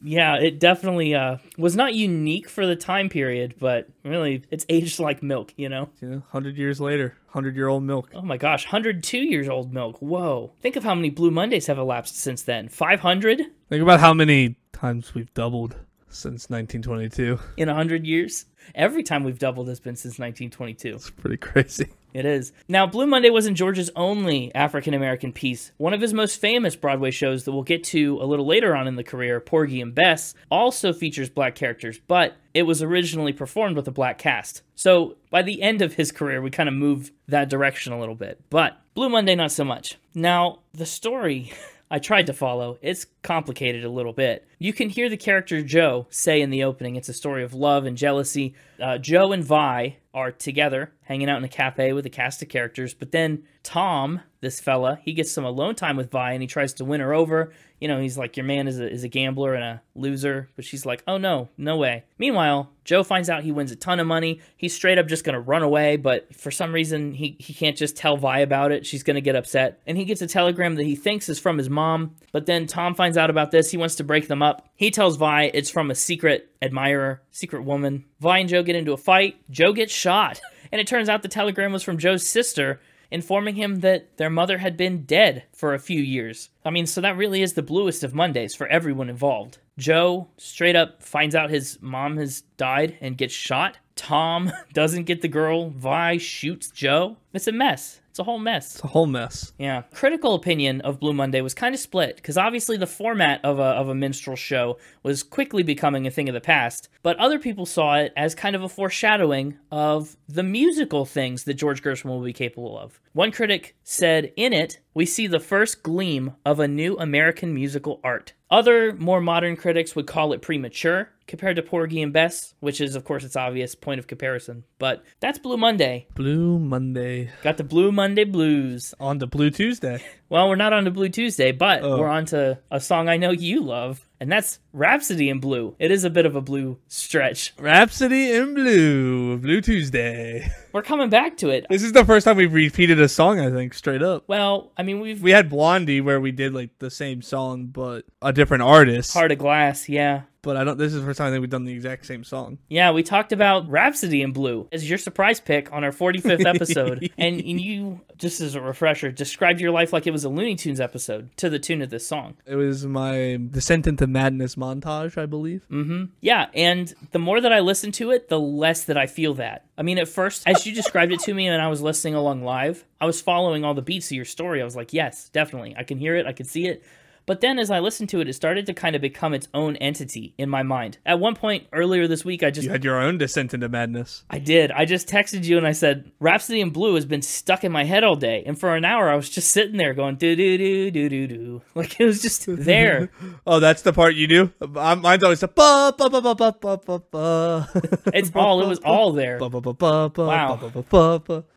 Yeah, it definitely was not unique for the time period, but really, it's aged like milk, Yeah, 100 years later, 100-year-old milk. Oh my gosh, 102 years old milk. Whoa. Think of how many Blue Mondays have elapsed since then. 500? Think about how many times we've doubled since 1922. In 100 years? Every time we've doubled has been since 1922. It's pretty crazy. It is. Now, Blue Monday wasn't George's only African-American piece. One of his most famous Broadway shows that we'll get to a little later on in the career, Porgy and Bess, also features black characters, but it was originally performed with a black cast. So by the end of his career, we kind of moved that direction a little bit. But Blue Monday, not so much. Now, the story I tried to follow. It's complicated a little bit. You can hear the character Joe say in the opening, it's a story of love and jealousy. Joe and Vi are together, hanging out in a cafe with a cast of characters, but then Tom, this fella, he gets some alone time with Vi, and he tries to win her over. He's like, your man is a gambler and a loser, but she's like, oh no way. Meanwhile, Joe finds out he wins a ton of money. He's straight up just going to run away, but for some reason, he can't just tell Vi about it. She's going to get upset, and he gets a telegram that he thinks is from his mom, but then Tom finds out about this. He wants to break them up. He tells Vi it's from a secret admirer, secret woman. Vi and Joe get into a fight. Joe gets shot, and it turns out the telegram was from Joe's sister, informing him that their mother had been dead for a few years. So that really is the bluest of Mondays for everyone involved. Joe straight up finds out his mom has died and gets shot. Tom doesn't get the girl. Vi shoots Joe. It's a mess. It's a whole mess. It's a whole mess. Yeah. Critical opinion of Blue Monday was kind of split, because obviously the format of a minstrel show was quickly becoming a thing of the past, but other people saw it as kind of a foreshadowing of the musical things that George Gershwin will be capable of. One critic said, in it, we see the first gleam of a new American musical art. Other, more modern critics would call it premature, compared to Porgy and Bess, which is, of course, its obvious point of comparison. But that's Blue Monday. Blue Monday. Got the Blue Monday blues. On to Blue Tuesday. Well, we're not on to Blue Tuesday, but we're on to a song I know you love, and that's Rhapsody in Blue. It is a bit of a blue stretch. Rhapsody in Blue. Blue Tuesday. We're coming back to it. This is the first time we've repeated a song, I think, straight up. Well, I mean, we had Blondie where we did like the same song, but a different artist. Heart of Glass, yeah. But this is the first time I think we've done the exact same song. Yeah, we talked about Rhapsody in Blue as your surprise pick on our 45th episode. And you, just as a refresher, described your life like it was a Looney Tunes episode to the tune of this song. It was my Descent into Madness montage, I believe. Mm-hmm. Yeah, and the more that I listen to it, the less that I feel that. I mean, at first, as you described it to me and I was listening along live, I was following all the beats of your story. I was like, yes, definitely. I can hear it. I can see it. But then as I listened to it, it started to kind of become its own entity in my mind. At one point earlier this week, You had your own Descent into Madness. I did. I just texted you and I said, Rhapsody in Blue has been stuck in my head all day. And for an hour, I was just sitting there going, do-do-do-do-do-do. Like, it was just there. Oh, that's the part you do? Mine's always a ba ba ba ba ba ba ba ba. It was all there. Wow.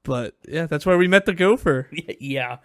But yeah, that's where we met the gopher. Yeah.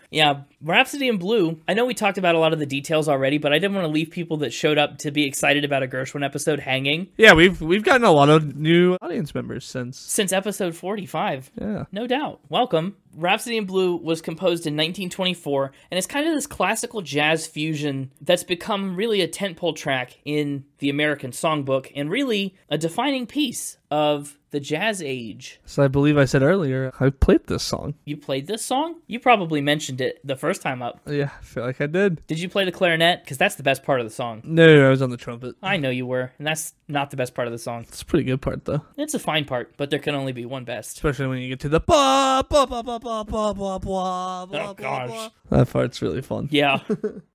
Rhapsody in Blue, I know we talked about a lot of the details already, but I didn't want to leave people that showed up to be excited about a Gershwin episode hanging. Yeah, we've gotten a lot of new audience members since episode 45. Yeah. No doubt. Welcome. Rhapsody in Blue was composed in 1924, and it's kind of this classical jazz fusion that's become really a tentpole track in the American songbook, and really a defining piece of the jazz age. So I believe I said earlier, I played this song. You played this song? You probably mentioned it the first time up. Yeah, I feel like I did. Did you play the clarinet? Because that's the best part of the song. No, I was on the trumpet. I know you were, and that's not the best part of the song. It's a pretty good part, though. It's a fine part, but there can only be one best. Especially when you get to the ba ba ba ba ba ba ba ba. Oh, gosh. That part's really fun. Yeah.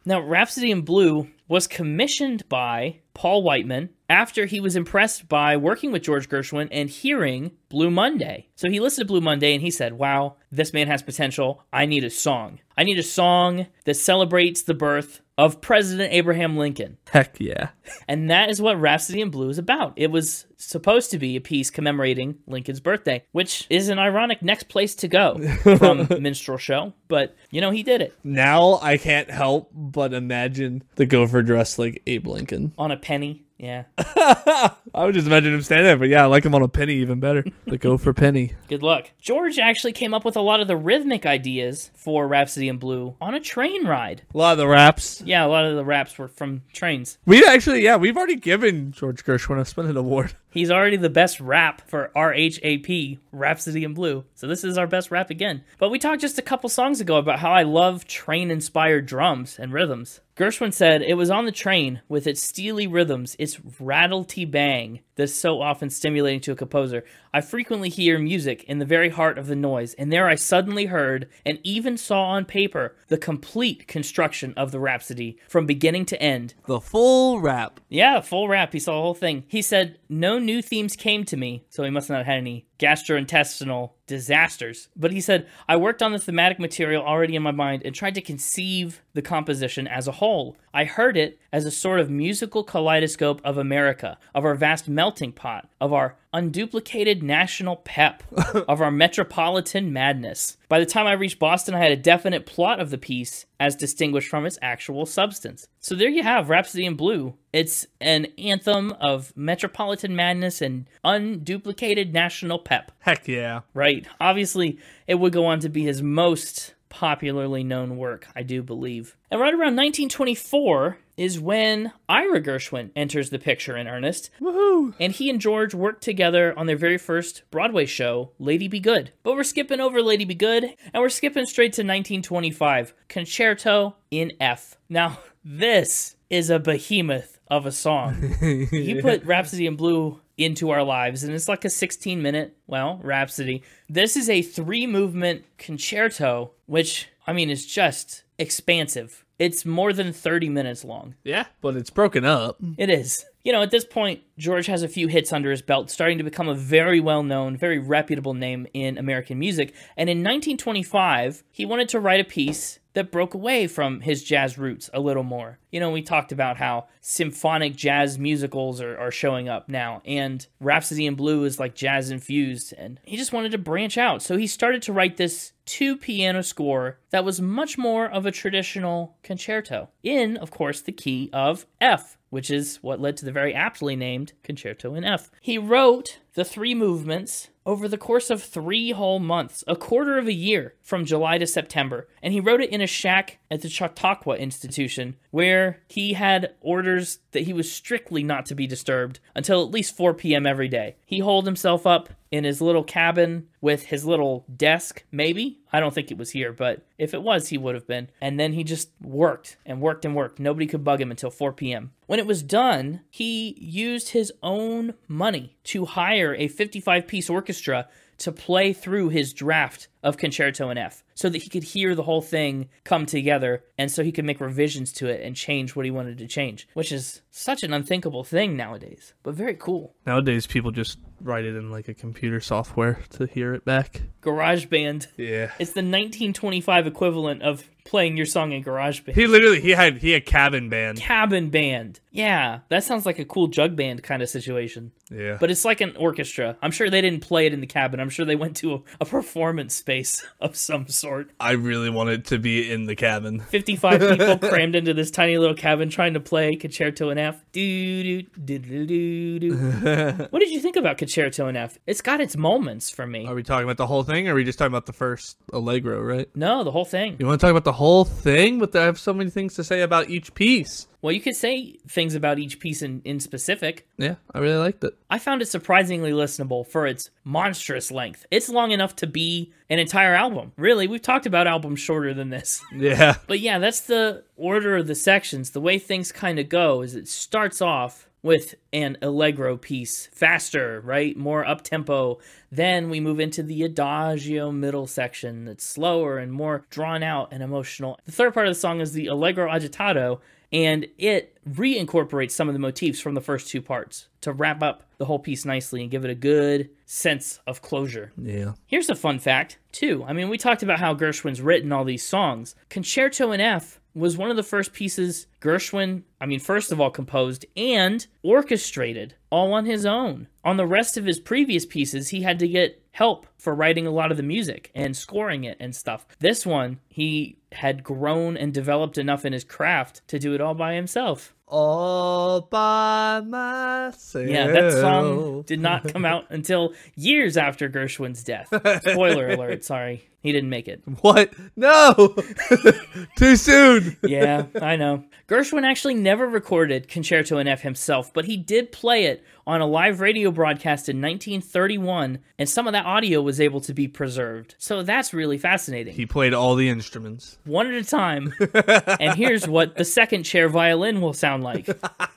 Now, Rhapsody in Blue was commissioned by Paul Whiteman after he was impressed by working with George Gershwin and hearing Blue Monday. So he listened to Blue Monday and he said, wow, this man has potential. I need a song. I need a song that celebrates the birth of President Abraham Lincoln. Heck yeah. And that is what Rhapsody in Blue is about. It was supposed to be a piece commemorating Lincoln's birthday, which is an ironic next place to go from Minstrel Show, but, he did it. Now I can't help but imagine the gopher dressed like Abe Lincoln. On a penny. Yeah. I would just imagine him standing there, but yeah, I like him on a penny even better. The gopher penny. Good luck. George actually came up with a lot of the rhythmic ideas for Rhapsody in Blue on a train ride. A lot of the raps. Yeah, a lot of the raps were from trains. We've already given George Gershwin a Splendid Award. He's already the best rap for RHAP, Rhapsody in Blue. So this is our best rap again. But we talked just a couple songs ago about how I love train-inspired drums and rhythms. Gershwin said, it was on the train with its steely rhythms, its rattle-tee-bang that's so often stimulating to a composer. I frequently hear music in the very heart of the noise, and there I suddenly heard and even saw on paper the complete construction of the Rhapsody from beginning to end. The full rap. Yeah, full rap. He saw the whole thing. He said, no new themes came to me, so he must not have had any gastrointestinal disasters. But he said, I worked on the thematic material already in my mind and tried to conceive the composition as a whole. I heard it as a sort of musical kaleidoscope of America, of our vast melting pot, of our unduplicated national pep, of our metropolitan madness. By the time I reached Boston, I had a definite plot of the piece as distinguished from its actual substance. So there you have Rhapsody in Blue. It's an anthem of metropolitan madness and unduplicated national pep. Heck yeah. Right. Obviously, it would go on to be his most popularly known work, I do believe. And right around 1924 is when Ira Gershwin enters the picture in earnest. Woohoo! And he and George worked together on their very first Broadway show, Lady Be Good. But we're skipping over Lady Be Good, and we're skipping straight to 1925, Concerto in F. Now, this is a behemoth of a song. You put Rhapsody in Blue into our lives, and it's like a 16-minute, rhapsody. This is a 3-movement concerto, which, I mean, is just expansive. It's more than 30 minutes long. Yeah, but it's broken up. It is. You know, at this point, George has a few hits under his belt, starting to become a very well-known, very reputable name in American music. And in 1925, he wanted to write a piece that broke away from his jazz roots a little more. You know, we talked about how symphonic jazz musicals are showing up now, and Rhapsody in Blue is like jazz-infused, and he just wanted to branch out. So he started to write this 2-piano score that was much more of a traditional concerto, in, of course, the key of F, which is what led to the very aptly named Concerto in F. He wrote the 3 movements over the course of 3 whole months, a quarter of a year, from July to September. And he wrote it in a shack at the Chautauqua Institution, where he had orders that he was strictly not to be disturbed until at least 4 p.m. every day. He holed himself up in his little cabin with his little desk, maybe. I don't think it was here, but if it was, he would have been. And then he just worked and worked and worked. Nobody could bug him until 4 p.m. When it was done, he used his own money to hire a 55-piece orchestra to play through his draft of Concerto in F, so that he could hear the whole thing come together, and so he could make revisions to it and change what he wanted to change, which is such an unthinkable thing nowadays, but very cool. Nowadays, people just write it in like a computer software to hear it back. GarageBand. Yeah. It's the 1925 equivalent of playing your song in GarageBand. He had cabin band. Cabin band. Yeah, that sounds like a cool jug band kind of situation. Yeah. But it's like an orchestra. I'm sure they didn't play it in the cabin. I'm sure they went to a performance space of some sort. I really want it to be in the cabin. 55 people crammed into this tiny little cabin trying to play Concerto in F. What did you think about Concerto in F? It's got its moments for me. Are we talking about the whole thing, or are we just talking about the first Allegro, right? No, the whole thing. You want to talk about the whole thing? But I have so many things to say about each piece. Well, you could say things about each piece in specific. Yeah, I really liked it. I found it surprisingly listenable for its monstrous length. It's long enough to be an entire album. Really, we've talked about albums shorter than this. Yeah. But yeah, that's the order of the sections. The way things kind of go is it starts off with an allegro piece, faster, right? More up-tempo. Then we move into the adagio middle section that's slower and more drawn out and emotional. The third part of the song is the allegro agitato, and it reincorporates some of the motifs from the first 2 parts to wrap up the whole piece nicely and give it a good sense of closure. Yeah. Here's a fun fact, too. I mean, we talked about how Gershwin's written all these songs. Concerto in F was one of the first pieces Gershwin, first of all, composed and orchestrated all on his own. On the rest of his previous pieces, he had to get help for writing a lot of the music and scoring it and stuff. This one, he had grown and developed enough in his craft to do it all by himself. All by myself. Yeah, that song did not come out until years after Gershwin's death. Spoiler alert, sorry. He didn't make it. What? No! Too soon! Yeah, I know. Gershwin actually never recorded Concerto in F himself, but he did play it on a live radio broadcast in 1931, and some of that audio was able to be preserved. So that's really fascinating. He played all the instruments. One at a time. And here's what the second chair violin will sound like.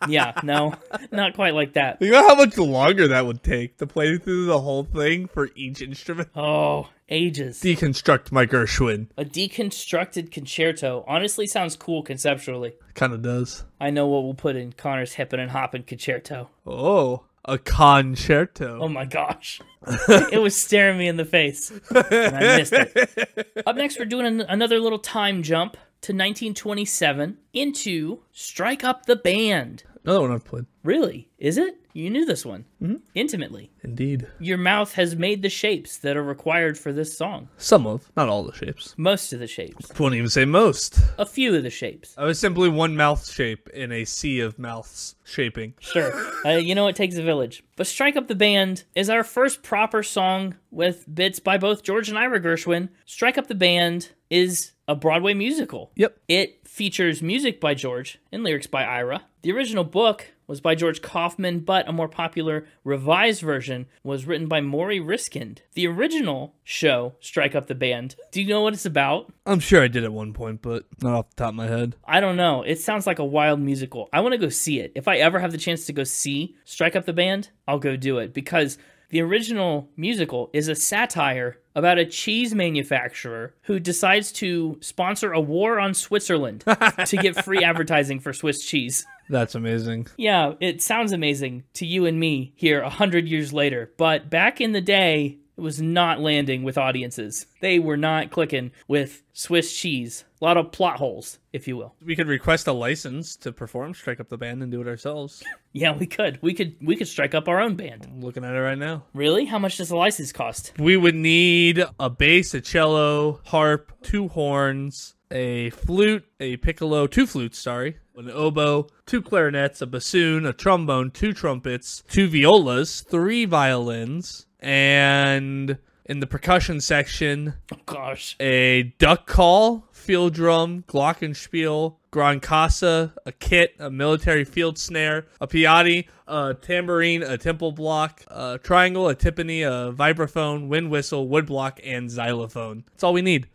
Yeah, no, not quite like that. You know how much longer that would take to play through the whole thing for each instrument? Oh, ages. Deconstruct my Gershwin. A deconstructed concerto honestly sounds cool conceptually. Kind of does. I know what we'll put in Connor's hippin' and hoppin' concerto. Oh, a concerto. Oh my gosh. It was staring me in the face. And I missed it. Up next, we're doing another little time jump to 1927 into Strike Up the Band. Another one I've played. Really? Is it? You knew this one. Mm-hmm. Intimately. Indeed. Your mouth has made the shapes that are required for this song. Some of, not all the shapes. Most of the shapes. I won't even say most. A few of the shapes. I was simply one mouth shape in a sea of mouths shaping. Sure. You know, it takes a village. But Strike Up the Band is our first proper song with bits by both George and Ira Gershwin. Strike Up the Band is a Broadway musical. Yep. It features music by George and lyrics by Ira. The original book was by George Kaufman, but a more popular revised version was written by Maury Riskind. The original show, Strike Up the Band, do you know what it's about? I'm sure I did at one point, but not off the top of my head. I don't know. It sounds like a wild musical. I want to go see it. If I ever have the chance to go see Strike Up the Band, I'll go do it, because the original musical is a satire about a cheese manufacturer who decides to sponsor a war on Switzerland to get free advertising for Swiss cheese. That's amazing. Yeah, it sounds amazing to you and me here 100 years later, but back in the day, it was not landing with audiences. They were not clicking with Swiss cheese. A lot of plot holes, if you will. We could request a license to perform Strike Up the Band and do it ourselves. Yeah, we could. We could strike up our own band. I'm looking at it right now. Really? How much does a license cost? We would need a bass, a cello, harp, 2 horns, a flute, a piccolo, 2 flutes, an oboe, 2 clarinets, a bassoon, a trombone, 2 trumpets, 2 violas, 3 violins, and in the percussion section, oh gosh, a duck call, field drum, glockenspiel, grand casa, a kit, a military field snare, a piatti, a tambourine, a temple block, a triangle, a timpani, a vibraphone, wind whistle, woodblock, and xylophone. That's all we need.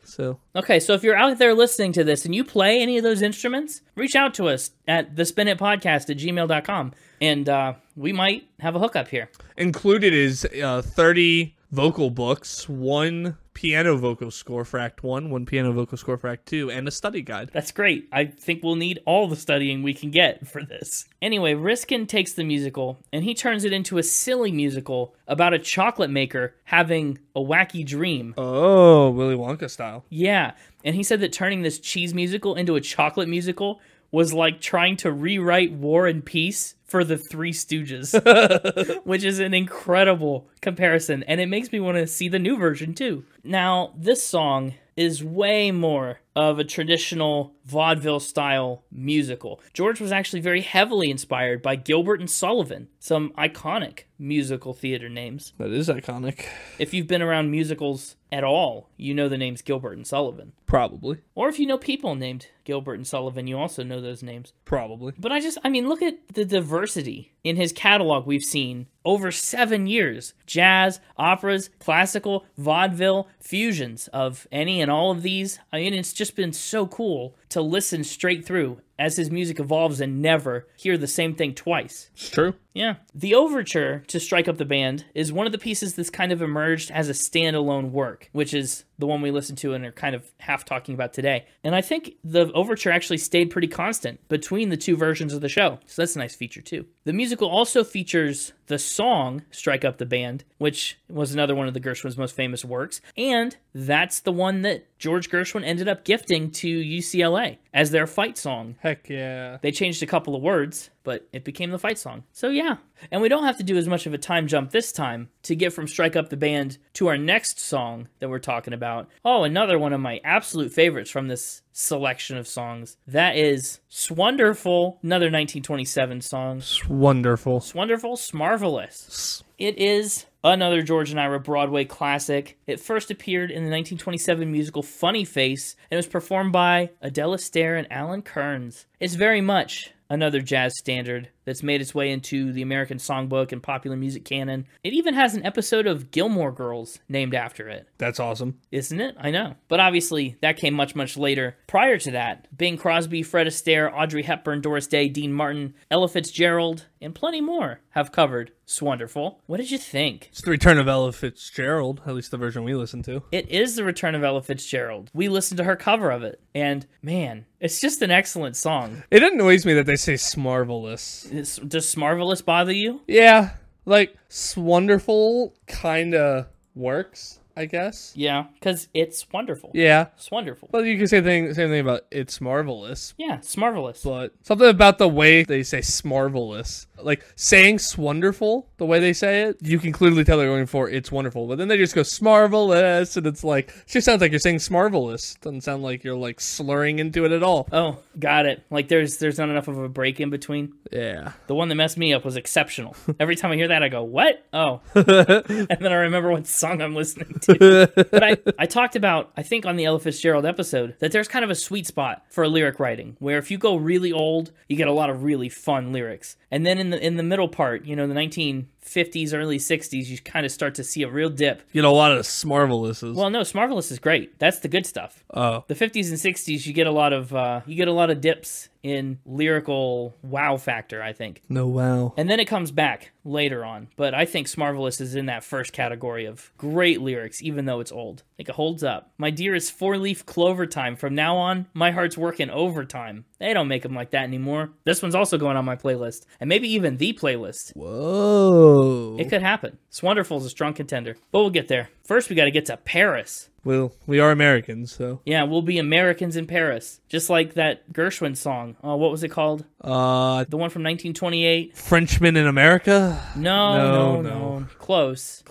Okay, so if you're out there listening to this and you play any of those instruments, reach out to us at thespinitpodcast@gmail.com, and we might have a hookup here. Included is 30 vocal books, 1 piano vocal score for Act 1, 1 piano vocal score for Act 2, and a study guide. That's great. I think we'll need all the studying we can get for this. Anyway, Riskin takes the musical, and he turns it into a silly musical about a chocolate maker having a wacky dream. Oh, Willy Wonka style. Yeah, and he said that turning this cheese musical into a chocolate musical was like trying to rewrite War and Peace for the Three Stooges, which is an incredible comparison, and it makes me want to see the new version too. Now, this song is way more of a traditional vaudeville-style musical. George was actually very heavily inspired by Gilbert and Sullivan, some iconic musical theater names. That is iconic. If you've been around musicals at all, you know the names Gilbert and Sullivan. Probably. Or if you know people named Gilbert and Sullivan, you also know those names. Probably. But I mean, look at the diversity in his catalog we've seen over 7 years. Jazz, operas, classical, vaudeville, fusions of any and all of these. I mean, it's just been so cool to listen straight through as his music evolves and never hear the same thing twice. It's true. Yeah. The overture to Strike Up the Band is one of the pieces that's kind of emerged as a standalone work, which is the one we listened to and are kind of half talking about today. And I think the overture actually stayed pretty constant between the 2 versions of the show. So that's a nice feature too. The musical also features the song Strike Up the Band, which was another one of the Gershwins' most famous works. And that's the one that George Gershwin ended up gifting to UCLA as their fight song. Heck yeah. They changed a couple of words, but it became the fight song. So yeah. And we don't have to do as much of a time jump this time to get from Strike Up the Band to our next song that we're talking about. Oh, another one of my absolute favorites from this selection of songs. That is Swonderful, another 1927 song. Wonderful. Swonderful, Smarvelous. It is another George and Ira Broadway classic. It first appeared in the 1927 musical Funny Face and was performed by Adele Astaire and Alan Kearns. It's very much another jazz standard that's made its way into the American songbook and popular music canon. It even has an episode of Gilmore Girls named after it. That's awesome. Isn't it? I know. But obviously, that came much, much later. Prior to that, Bing Crosby, Fred Astaire, Audrey Hepburn, Doris Day, Dean Martin, Ella Fitzgerald, and plenty more have covered Swonderful. What did you think? It's the return of Ella Fitzgerald, at least the version we listened to. It is the return of Ella Fitzgerald. We listened to her cover of it, and man, it's just an excellent song. It annoys me that they say Smarvelous. Does Smarvelous bother you? Yeah, like Swonderful kind of works, I guess. Yeah, because it's wonderful. Yeah. It's wonderful. Well, you can say the same thing about It's Marvelous. Yeah, Smarvelous. But something about the way they say Smarvelous, like saying "wonderful" the way they say it, you can clearly tell they're going for "it's wonderful," but then they just go "smarvelous," and it's like it just sounds like you're saying "smarvelous." Doesn't sound like you're like slurring into it at all. Oh, got it. Like there's not enough of a break in between. Yeah. The one that messed me up was exceptional. Every time I hear that, I go, "What?" Oh, and then I remember what song I'm listening to. But I talked about, I think on the Ella Fitzgerald episode, that there's kind of a sweet spot for lyric writing, where if you go really old, you get a lot of really fun lyrics. And then in the middle part, you know, the 1950s, early 60s, you kind of start to see a real dip. You get a lot of smarvelouses. Well, no, Smarvelous is great. That's the good stuff. Oh. The 50s and 60s, you get a lot of dips in lyrical wow factor, I think. No wow. And then it comes back later on. But I think Smarvelous is in that first category of great lyrics, even though it's old. I think it holds up. My dearest four-leaf clover time. From now on, my heart's working overtime. They don't make them like that anymore. This one's also going on my playlist. And maybe even the playlist. Whoa. It could happen. Wonderful is a strong contender. But we'll get there. First, we got to get to Paris. Well, we are Americans, so. Yeah, we'll be Americans in Paris. Just like that Gershwin song. Oh, what was it called? The one from 1928. Frenchmen in America? No. Close.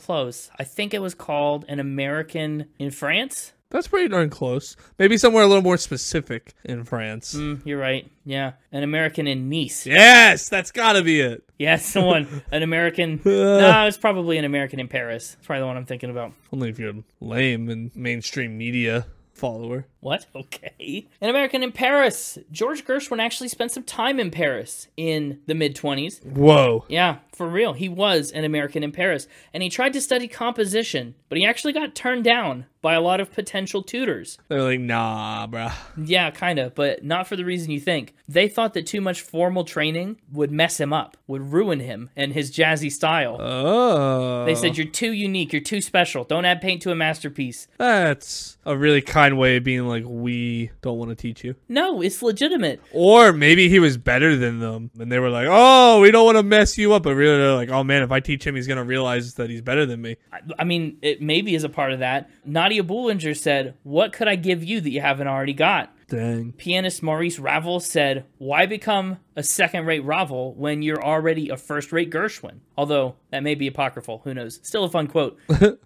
I think it was called An American in France. That's pretty darn close. Maybe somewhere a little more specific in France. You're right. Yeah. An American in Nice. Yes, that's gotta be it. Yeah, it's the one. An American. No, it's probably An American in Paris. It's probably the one I'm thinking about. Only if you're lame and mainstream media follower. What? Okay. An American in Paris. George Gershwin actually spent some time in Paris in the mid-20s. Whoa. Yeah, for real. He was an American in Paris. And he tried to study composition, but he actually got turned down by a lot of potential tutors. They're like, nah, bruh. Yeah, kind of, but not for the reason you think. They thought that too much formal training would mess him up, would ruin him and his jazzy style. Oh. They said, you're too unique, you're too special. Don't add paint to a masterpiece. That's a really kind way of being like, we don't want to teach you. No, it's legitimate. Or maybe he was better than them, and they were like, oh, we don't want to mess you up, but really they're like, oh man, if I teach him, he's going to realize that he's better than me. I mean, it maybe is a part of that. Nadia Boulanger said, what could I give you that you haven't already got? Dang. Pianist Maurice Ravel said, why become a second-rate Ravel when you're already a first-rate Gershwin? Although, that may be apocryphal. Who knows? Still a fun quote.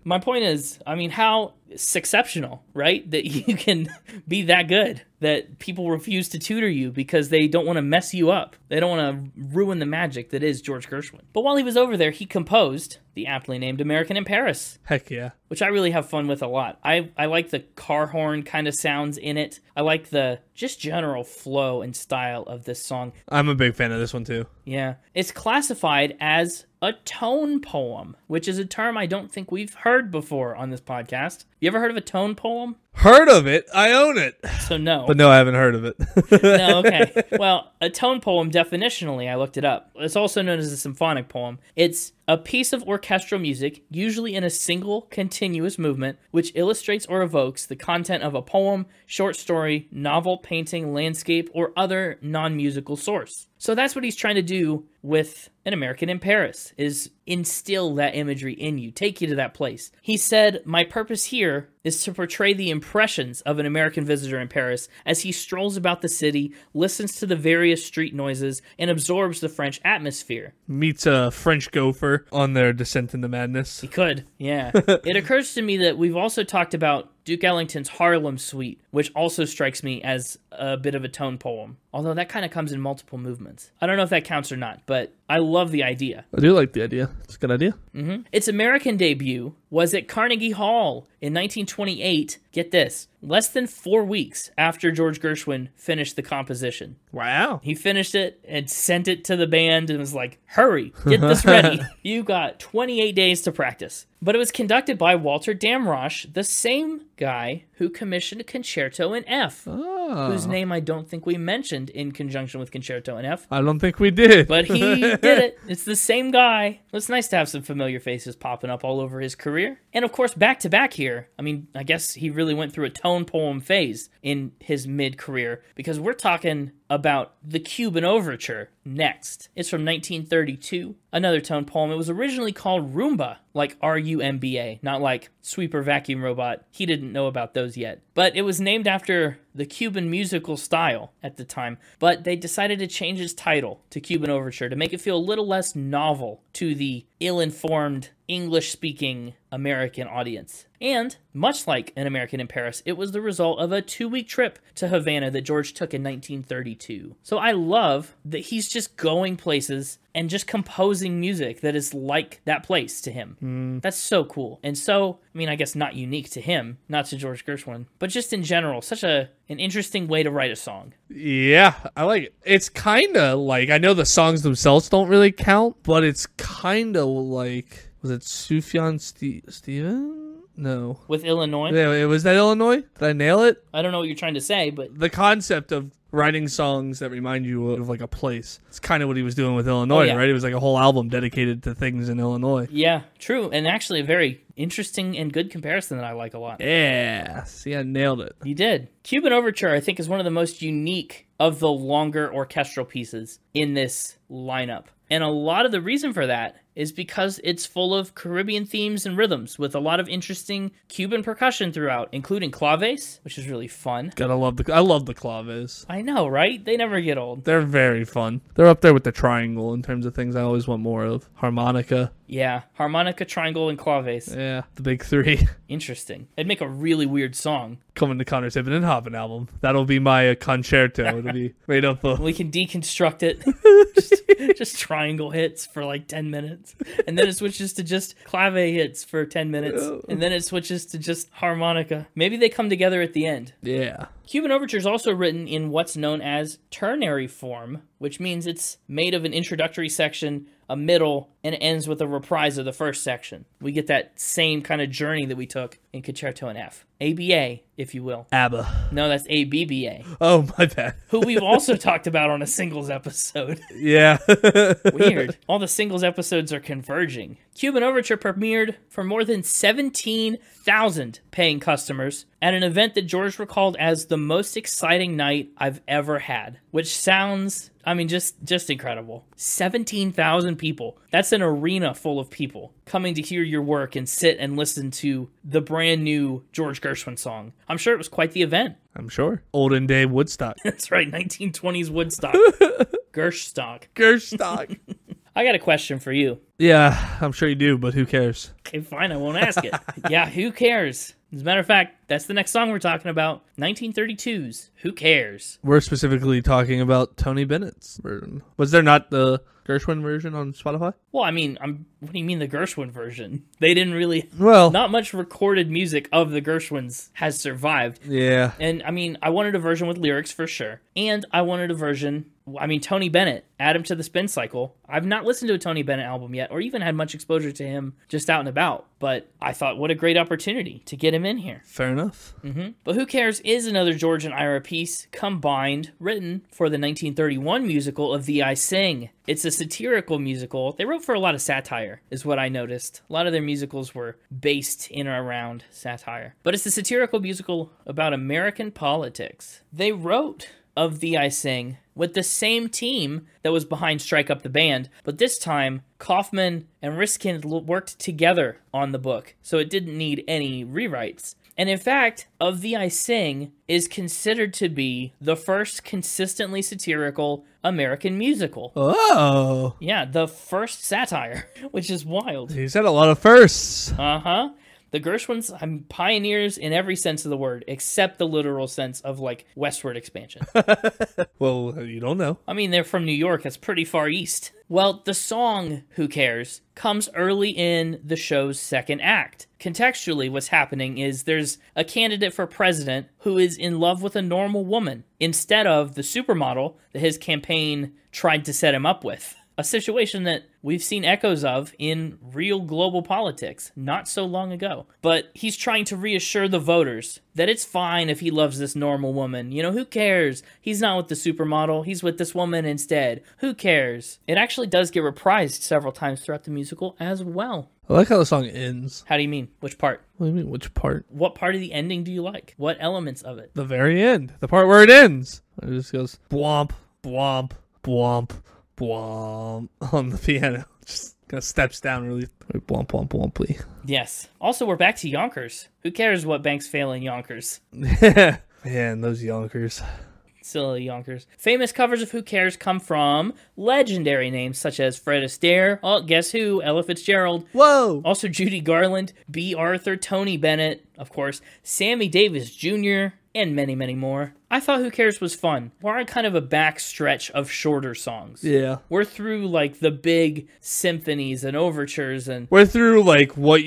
My point is, I mean, how it's exceptional, right? That you can be that good. That people refuse to tutor you because they don't want to mess you up. They don't want to ruin the magic that is George Gershwin. But while he was over there, he composed the aptly named American in Paris. Heck yeah. Which I really have fun with a lot. I like the car horn kind of sounds in it. I like the just general flow and style of this song. I'm a big fan of this one too. Yeah. It's classified as a tone poem, which is a term I don't think we've heard before on this podcast. You ever heard of a tone poem? Heard of it. I own it. So no. But no, I haven't heard of it. No, okay. Well, a tone poem, definitionally, I looked it up. It's also known as a symphonic poem. It's a piece of orchestral music, usually in a single continuous movement, which illustrates or evokes the content of a poem, short story, novel, painting, landscape, or other non-musical source. So that's what he's trying to do with An American in Paris, is instill that imagery in you, take you to that place. He said, my purpose here is to portray the impressions of an American visitor in Paris as he strolls about the city, listens to the various street noises, and absorbs the French atmosphere. Meets a French gopher on their descent into madness. He could, yeah. It occurs to me that we've also talked about Duke Ellington's Harlem Suite, which also strikes me as a bit of a tone poem. Although that kind of comes in multiple movements. I don't know if that counts or not, but I love the idea. I do like the idea. It's a good idea. Its American debut was at Carnegie Hall in 1928. Get this, less than 4 weeks after George Gershwin finished the composition. Wow. He finished it and sent it to the band and was like, hurry, get this ready. You got 28 days to practice. But it was conducted by Walter Damrosch, the same guy who commissioned Concerto in F, whose name I don't think we mentioned in conjunction with Concerto in F. I don't think we did. But he did it. It's the same guy. It's nice to have some familiar faces popping up all over his career. And of course, back to back here, I mean, I guess he really went through a tone poem phase in his mid-career, because we're talking about the Cuban Overture next is from 1932, another tone poem. It was originally called Roomba, like R-U-M-B-A, not like sweeper vacuum robot. He didn't know about those yet. But it was named after the Cuban musical style at the time, but they decided to change its title to Cuban Overture to make it feel a little less novel to the ill-informed, English-speaking American audience. And, much like An American in Paris, it was the result of a 2-week trip to Havana that George took in 1932. So I love that he's just going places and just composing music that is like that place to him. That's so cool. And so, I mean, I guess not unique to him, not to George Gershwin, but just in general, such an interesting way to write a song. Yeah, I like it. It's kind of like, I know the songs themselves don't really count, but it's kind of like, was it Sufjan Stevens? No. With Illinois? Yeah, was that Illinois? Did I nail it? I don't know what you're trying to say, but... The concept of writing songs that remind you of like a place. It's kind of what he was doing with Illinois, right? It was like a whole album dedicated to things in Illinois. Yeah, true. And actually a very interesting and good comparison that I like a lot. Yeah. See, I nailed it. You did. Cuban Overture, I think, is one of the most unique of the longer orchestral pieces in this lineup. And a lot of the reason for that is because it's full of Caribbean themes and rhythms with a lot of interesting Cuban percussion throughout, including claves, which is really fun. I love the claves. I know, right? They never get old. They're very fun. They're up there with the triangle in terms of things I always want more of. Harmonica. Yeah, harmonica, triangle, and claves. Yeah, the big three. Interesting. It'd make a really weird song. Coming to Connor's Hibbin' and Hoppin' album. That'll be my concerto. It'll be made up of... We can deconstruct it. just triangle hits for like 10 minutes. And then it switches to just clave hits for 10 minutes. And then it switches to just harmonica. Maybe they come together at the end. Yeah. Cuban Overture is also written in what's known as ternary form, which means it's made of an introductory section, a middle, and it ends with a reprise of the first section. We get that same kind of journey that we took in Concerto In F. ABA, if you will. ABBA. No, that's ABBA. Oh, my bad. Who we've also talked about on a singles episode. Yeah. Weird. All the singles episodes are converging. Cuban Overture premiered for more than 17,000 paying customers at an event that George recalled as the most exciting night I've ever had, which sounds, I mean, just incredible. 17,000 people. That's an arena full of people coming to hear your work and sit and listen to the brand new George Gershwin song. I'm sure it was quite the event. I'm sure. Olden day Woodstock. That's right, 1920s Woodstock. Gershstock. Gershstock. I got a question for you. Yeah, I'm sure you do, but who cares? Okay, fine, I won't ask it. Yeah, who cares? As a matter of fact, that's the next song we're talking about. 1932's Who Cares? We're specifically talking about Tony Bennett's version. Was there not the Gershwin version on Spotify? Well, I mean, what do you mean the Gershwin version? They didn't really... Well... Not much recorded music of the Gershwins has survived. Yeah. And, I mean, I wanted a version with lyrics for sure. And I wanted a version... I mean, Tony Bennett, add him to the spin cycle. I've not listened to a Tony Bennett album yet, or even had much exposure to him just out and about. But I thought, what a great opportunity to get him in here. Fair enough. But Who Cares is another George and Ira piece, combined, written for the 1931 musical of Thee I Sing. It's a satirical musical. They wrote for a lot of satire, is what I noticed. A lot of their musicals were based in or around satire. But it's a satirical musical about American politics. They wrote of Thee I Sing with the same team that was behind Strike Up the Band, but this time Kaufman and Riskind worked together on the book, so it didn't need any rewrites. And in fact, Of Thee I Sing is considered to be the first consistently satirical American musical. Oh. Yeah, the first satire, which is wild. He's had a lot of firsts. Uh-huh. The Gershwins, pioneers in every sense of the word, except the literal sense of, like, westward expansion. Well, you don't know. I mean, they're from New York. That's pretty far east. Well, the song, Who Cares, comes early in the show's second act. Contextually, what's happening is there's a candidate for president who is in love with a normal woman instead of the supermodel that his campaign tried to set him up with. A situation that we've seen echoes of in real global politics not so long ago. But he's trying to reassure the voters that it's fine if he loves this normal woman. You know, who cares? He's not with the supermodel. He's with this woman instead. Who cares? It actually does get reprised several times throughout the musical as well. I like how the song ends. How do you mean? Which part? What do you mean, which part? What part of the ending do you like? What elements of it? The very end. The part where it ends. It just goes, blomp, blomp, blomp, blom on the piano. Just kind of steps down really blomp, blomp, blomply. Yes. Also, we're back to Yonkers. Who cares what banks fail in Yonkers? Man, those Yonkers. Silly Yonkers. Famous covers of Who Cares come from legendary names such as Fred Astaire, oh, guess who? Ella Fitzgerald. Whoa! Also Judy Garland, B. Arthur, Tony Bennett, of course, Sammy Davis Jr., and many, many more. I thought Who Cares was fun. We're on kind of a back stretch of shorter songs. Yeah. We're through, like, the big symphonies and overtures and... We're through, like, what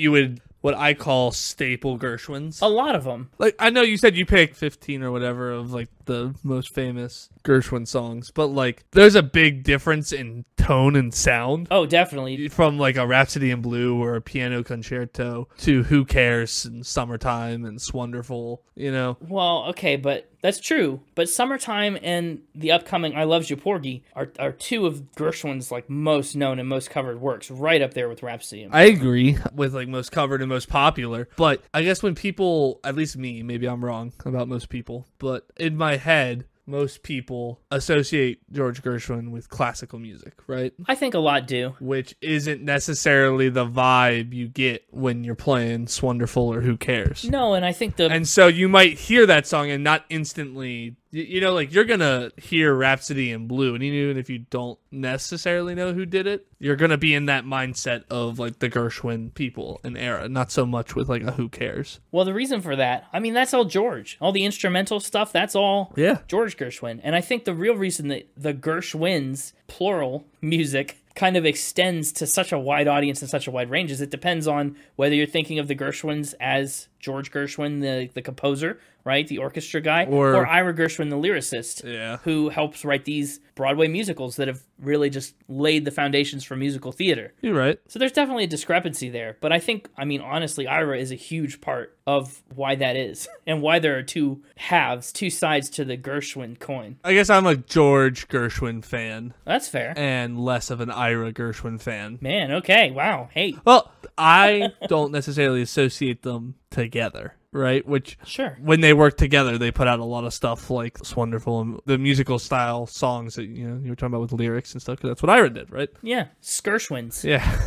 I call staple Gershwins. A lot of them. Like, I know you said you picked 15 or whatever of, like, the most famous Gershwin songs, but, like, there's a big difference in tone and sound. Oh, definitely. From, like, a Rhapsody in Blue or a piano concerto to Who Cares and Summertime and Swonderful, you know? Well, okay, but that's true. But Summertime and the upcoming I Loves You, Porgy are two of Gershwin's, like, most known and most covered works, right up there with Rhapsody in Blue. I agree with, like, most covered and most popular, but I guess when people, at least me, maybe I'm wrong about most people, but in my head, most people associate George Gershwin with classical music, right? I think a lot do. Which isn't necessarily the vibe you get when you're playing Swonderful or Who Cares. No, and I think And so you might hear that song and not instantly... You know, like, you're going to hear Rhapsody in Blue, and even if you don't necessarily know who did it, you're going to be in that mindset of, like, the Gershwin people and era, not so much with, like, a Who Cares. Well, the reason for that, I mean, that's all George. All the instrumental stuff, that's all George Gershwin. And I think the real reason that the Gershwins, plural, music kind of extends to such a wide audience and such a wide range is it depends on whether you're thinking of the Gershwins as George Gershwin, the composer, right, the orchestra guy, or Ira Gershwin, the lyricist, who helps write these Broadway musicals that have really just laid the foundations for musical theater. You're right. So there's definitely a discrepancy there. But I think, I mean, honestly, Ira is a huge part of why that is and why there are two halves, two sides to the Gershwin coin. I guess I'm a George Gershwin fan. That's fair. And less of an Ira Gershwin fan. Man, okay, wow, hey. Well, I don't necessarily associate them together, right? Which, when they work together, they put out a lot of stuff like Swonderful and the musical style songs that, you know, you were talking about with lyrics and stuff, because that's what Ira did, right? Yeah, Gershwins. Yeah.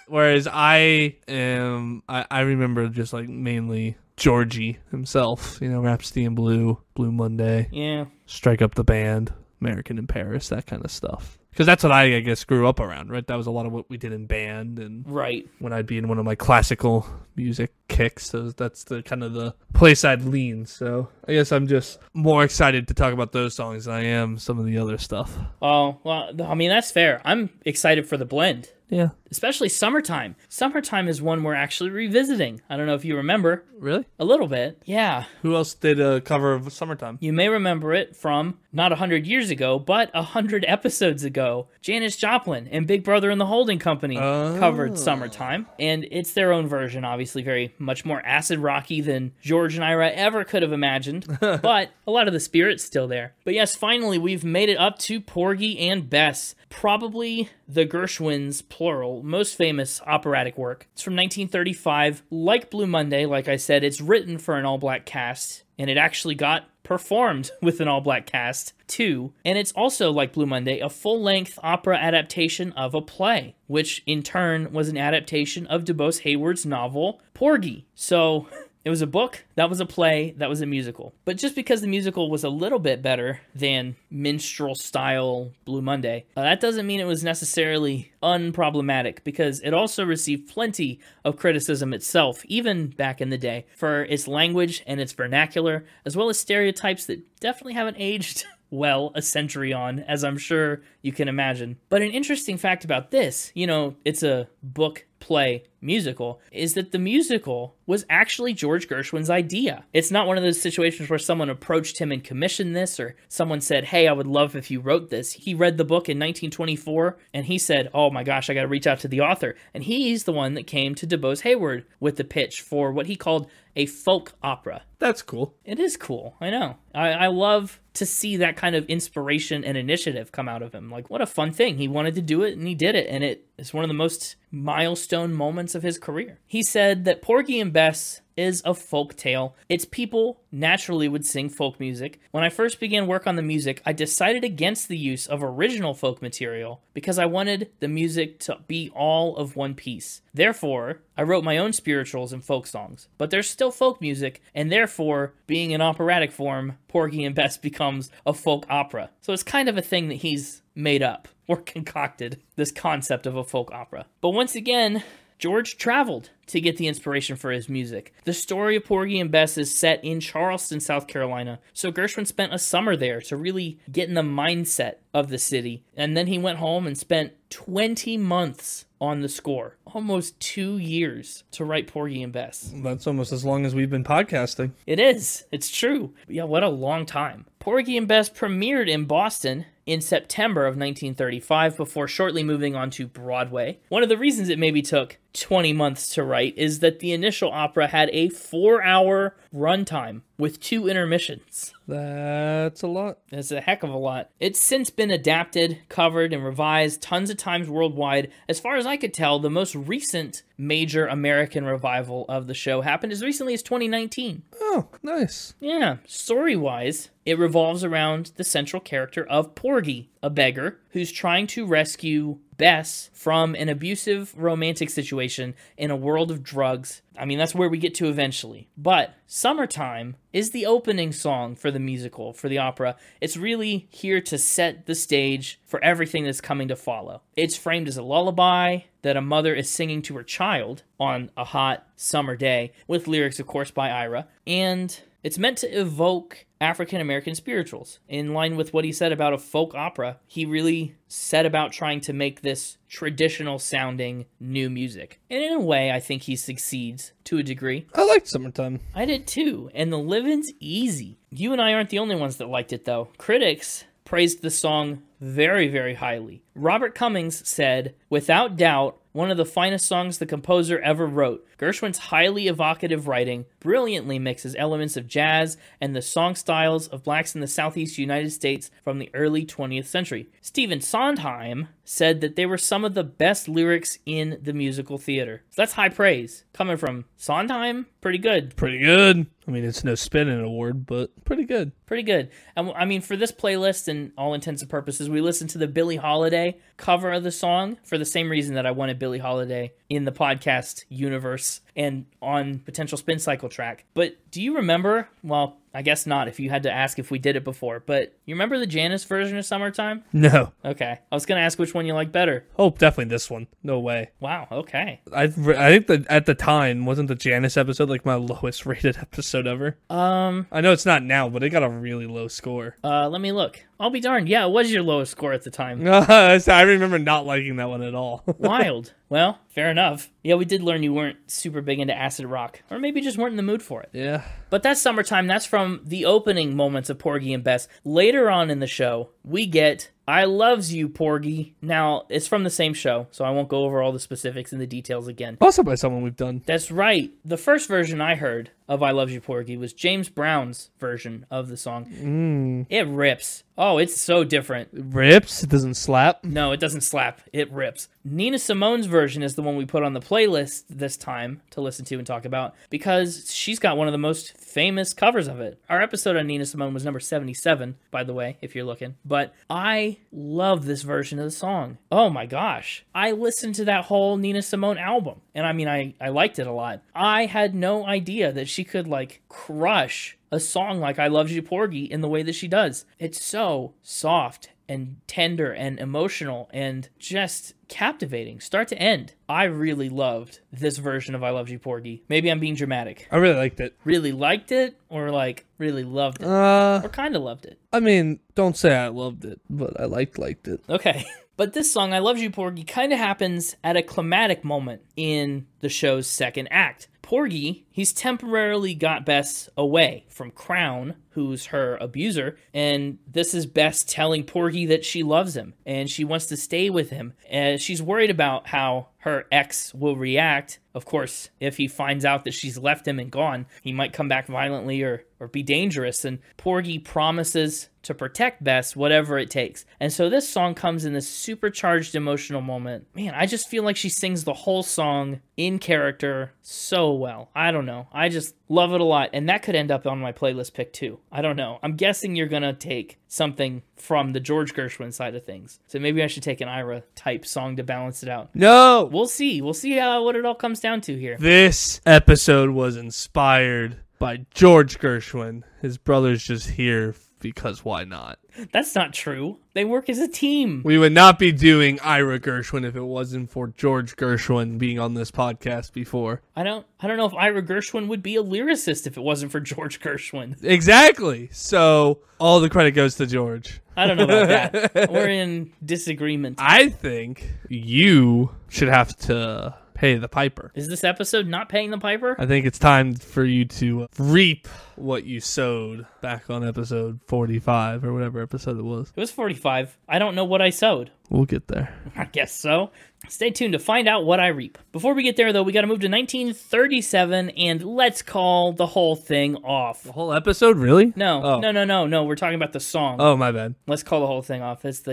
Whereas I remember just, like, mainly Georgie himself, you know, Rhapsody in Blue, Blue Monday, Strike Up the Band, American in Paris, that kind of stuff. Because that's what I guess, grew up around, right? That was a lot of what we did in band, and when I'd be in one of my classical music kicks, so that's the kind of the place I'd lean. So I guess I'm just more excited to talk about those songs than I am some of the other stuff. Oh, well, I mean, that's fair. I'm excited for the blend. Yeah. Especially Summertime. Summertime is one we're actually revisiting. I don't know if you remember. Really? A little bit. Yeah. Who else did a cover of Summertime? You may remember it from not 100 years ago, but 100 episodes ago. Janis Joplin and Big Brother and the Holding Company covered Summertime. And it's their own version, obviously very much more acid rocky than George and Ira ever could have imagined. But a lot of the spirit's still there. But yes, finally, we've made it up to Porgy and Bess. Probably the Gershwins, plural, most famous operatic work. It's from 1935. Like Blue Monday, like I said, it's written for an all-black cast, and it actually got performed with an all-black cast, too. And it's also, like Blue Monday, a full-length opera adaptation of a play, which in turn was an adaptation of DuBose Hayward's novel, Porgy. So it was a book, that was a play, that was a musical. But just because the musical was a little bit better than minstrel-style Blue Monday, that doesn't mean it was necessarily unproblematic, because it also received plenty of criticism itself, even back in the day, for its language and its vernacular, as well as stereotypes that definitely haven't aged well a century on, as I'm sure you can imagine. But an interesting fact about this, you know, it's a book, play, musical, is that the musical was actually George Gershwin's idea. It's not one of those situations where someone approached him and commissioned this, or someone said, hey, I would love if you wrote this. He read the book in 1924, and he said, oh my gosh, I gotta reach out to the author. And he's the one that came to DuBose Hayward with the pitch for what he called a folk opera. That's cool. It is cool, I know. I love to see that kind of inspiration and initiative come out of him. Like, what a fun thing. He wanted to do it, and he did it, and it is one of the most milestone moments of his career. He said that Porgy and Bess is a folk tale. Its people naturally would sing folk music. When I first began work on the music, I decided against the use of original folk material because I wanted the music to be all of one piece. Therefore, I wrote my own spirituals and folk songs, but there's still folk music, and therefore, being in operatic form, Porgy and Bess becomes a folk opera. So it's kind of a thing that he's made up or concocted, this concept of a folk opera. But once again, George traveled to get the inspiration for his music. The story of Porgy and Bess is set in Charleston, South Carolina, so Gershwin spent a summer there to really get in the mindset of the city, and then he went home and spent 20 months on the score, almost 2 years to write Porgy and Bess. That's almost as long as we've been podcasting. It is. It's true. Yeah, what a long time. Porgy and Bess premiered in Boston in September of 1935 before shortly moving on to Broadway. One of the reasons it maybe took 20 months to write is that the initial opera had a 4-hour runtime with 2 intermissions. That's a lot. That's a heck of a lot. It's since been adapted, covered, and revised tons of times worldwide. As far as I could tell, the most recent major American revival of the show happened as recently as 2019. Oh, nice. Yeah. Story-wise, it revolves around the central character of Porgy, a beggar who's trying to rescue Bess from an abusive romantic situation in a world of drugs. I mean, that's where we get to eventually. But Summertime is the opening song for the musical, for the opera. It's really here to set the stage for everything that's coming to follow. It's framed as a lullaby that a mother is singing to her child on a hot summer day, with lyrics, of course, by Ira. And it's meant to evoke African-American spirituals. In line with what he said about a folk opera, he really set about trying to make this traditional-sounding new music. And in a way, I think he succeeds to a degree. I liked Summertime. I did too, and the living's easy. You and I aren't the only ones that liked it, though. Critics praised the song very, very highly. Robert Cummings said, "Without doubt, one of the finest songs the composer ever wrote. Gershwin's highly evocative writing brilliantly mixes elements of jazz and the song styles of blacks in the Southeast United States from the early 20th century." Stephen Sondheim said that they were some of the best lyrics in the musical theater. So that's high praise. Coming from Sondheim, pretty good. Pretty good. I mean, it's no spinning award, but pretty good. Pretty good. And I mean, for this playlist and all intents and purposes, we listened to the Billie Holiday cover of the song for the same reason that I wanted Billie Holiday in the podcast universe and on potential Spin Cycle track. But do you remember, well, I guess not if you had to ask if we did it before, but you remember the Janis version of Summertime? No. Okay. I was going to ask which one you like better. Oh, definitely this one. No way. Wow, okay. I think that at the time, wasn't the Janis episode like my lowest rated episode ever? I know it's not now, but it got a really low score. Let me look. I'll be darned. Yeah, it was your lowest score at the time. I remember not liking that one at all. Wild. Well, fair enough. Yeah, we did learn you weren't super big into acid rock, or maybe just weren't in the mood for it. Yeah. But that's Summertime. That's from the opening moments of Porgy and Bess. Later on in the show, we get I Loves You, Porgy. Now, it's from the same show, so I won't go over all the specifics and the details again. Also by someone we've done. That's right. The first version I heard of I Loves You, Porgy was James Brown's version of the song. It rips. Oh, it's so different. It rips? It doesn't slap? No, it doesn't slap. It rips. Nina Simone's version is the one we put on the playlist this time to listen to and talk about because she's got one of the most famous covers of it. Our episode on Nina Simone was number 77, by the way, if you're looking. But I love this version of the song. Oh my gosh. I listened to that whole Nina Simone album. And I mean, I liked it a lot. I had no idea that she could, like, crush a song like I Loves You, Porgy in the way that she does. It's so soft and tender and emotional and just captivating, start to end. I really loved this version of I Loves You, Porgy. Maybe I'm being dramatic. I really liked it. Really liked it, or like really loved it? Or kind of loved it? I mean, don't say I loved it, but I liked it. Okay. But this song, I Loves You, Porgy, kind of happens at a climatic moment in the show's second act. Porgy, he's temporarily got Bess away from Crown, who's her abuser, and this is Bess telling Porgy that she loves him and she wants to stay with him. And she's worried about how her ex will react. Of course, if he finds out that she's left him and gone, he might come back violently or be dangerous. And Porgy promises to protect Bess, whatever it takes. And so this song comes in this supercharged emotional moment. Man, I just feel like she sings the whole song in character so well. I don't know. I just love it a lot. And that could end up on my playlist pick too. I don't know. I'm guessing you're going to take something from the George Gershwin side of things. So maybe I should take an Ira type song to balance it out. No! We'll see. We'll see what it all comes down to here. This episode was inspired by George Gershwin. His brother's just here because why not? That's not true. They work as a team. We would not be doing Ira Gershwin if it wasn't for George Gershwin being on this podcast before. I don't know if Ira Gershwin would be a lyricist if it wasn't for George Gershwin. Exactly. So all the credit goes to George. I don't know about that. We're in disagreement. I think you should have to pay the piper. Is this episode not paying the piper? I think it's time for you to reap what you sowed back on episode 45 or whatever episode it was. It was 45. I don't know what I sowed. We'll get there. I guess so. Stay tuned to find out what I reap. Before we get there, though, we got to move to 1937, and let's call the whole thing off. The whole episode, really? No, Oh. no. We're talking about the song. Oh, my bad. Let's call the whole thing off. It's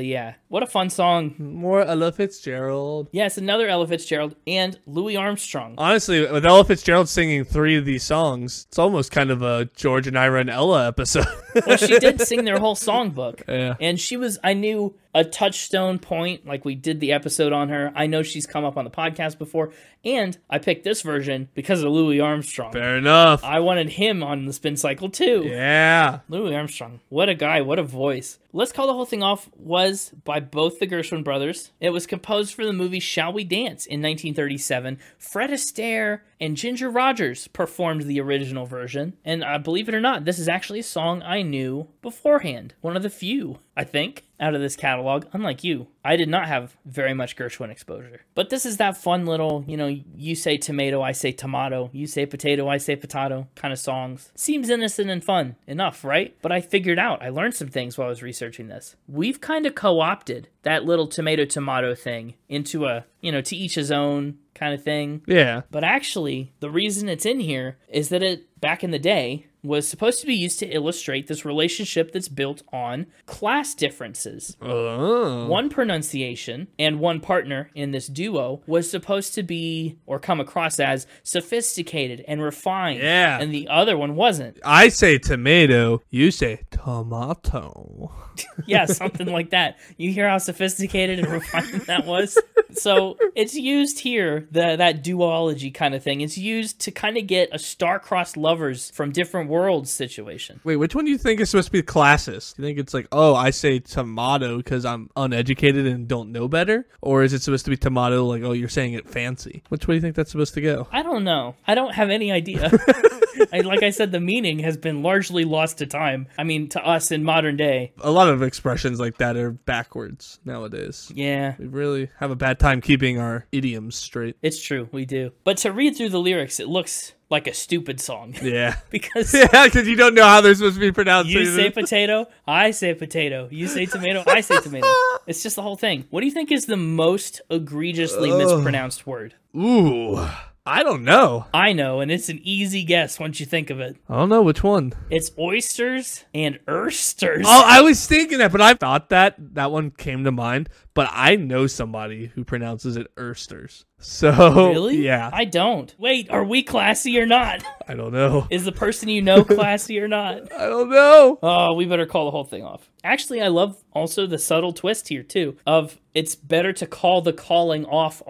what a fun song. More Ella Fitzgerald. Yes, another Ella Fitzgerald and Louis Armstrong. Honestly, with Ella Fitzgerald singing 3 of these songs, it's almost kind of a George and Ira and Ella episode. Well, she did sing their whole songbook. Yeah. And I knew a touchstone point, like we did the episode on her. I know she's come up on the podcast before, and I picked this version because of Louis Armstrong. Fair enough. I wanted him on the spin cycle too. Yeah. Louis Armstrong. What a guy, what a voice. Let's Call the Whole Thing Off was by both the Gershwin brothers. It was composed for the movie Shall We Dance in 1937. Fred Astaire and Ginger Rogers performed the original version. And believe it or not, this is actually a song I knew beforehand. One of the few, I think, out of this catalog. Unlike you, I did not have very much Gershwin exposure. But this is that fun little, you say tomato, I say tomato. You say potato, I say potato kind of songs. Seems innocent and fun enough, right? But I figured out, I learned some things while I was researching this. We've kind of co-opted that little tomato thing into a, to each his own kind of thing. Yeah. But actually, the reason it's in here is that it, back in the day, was supposed to be used to illustrate this relationship that's built on class differences. Oh. One pronunciation and one partner in this duo was supposed to be, or come across as, sophisticated and refined. Yeah. And the other one wasn't. I say tomato, you say tomato. Yeah, something like that. You hear how sophisticated and refined that was? So it's used here, that duology kind of thing. It's used to kind of get a star-crossed lovers from different worlds situation. Wait, which one do you think is supposed to be the classist? Do you think it's like, oh, I say tomato because I'm uneducated and don't know better? Or is it supposed to be tomato like, oh, you're saying it fancy? Which way do you think that's supposed to go? I don't know. I don't have any idea. Like I said, the meaning has been largely lost to time. I mean, to us in modern day. A lot of expressions like that are backwards nowadays. Yeah. We really have a bad time keeping our idioms straight. It's true, we do. But to read through the lyrics, it looks like a stupid song. Yeah. because you don't know how they're supposed to be pronounced. You say potato, I say potato. You say tomato, I say tomato. It's just the whole thing. What do you think is the most egregiously mispronounced word? Ooh. I don't know. I know, and it's an easy guess once you think of it. I don't know which one. It's oysters and ersters. Oh, I was thinking that, but I thought that one came to mind. But I know somebody who pronounces it ersters. So, really? Yeah. I don't. Wait, are we classy or not? I don't know. Is the person you know classy or not? I don't know. Oh, we better call the whole thing off. Actually, I love also the subtle twist here, too, of it's better to call the calling off.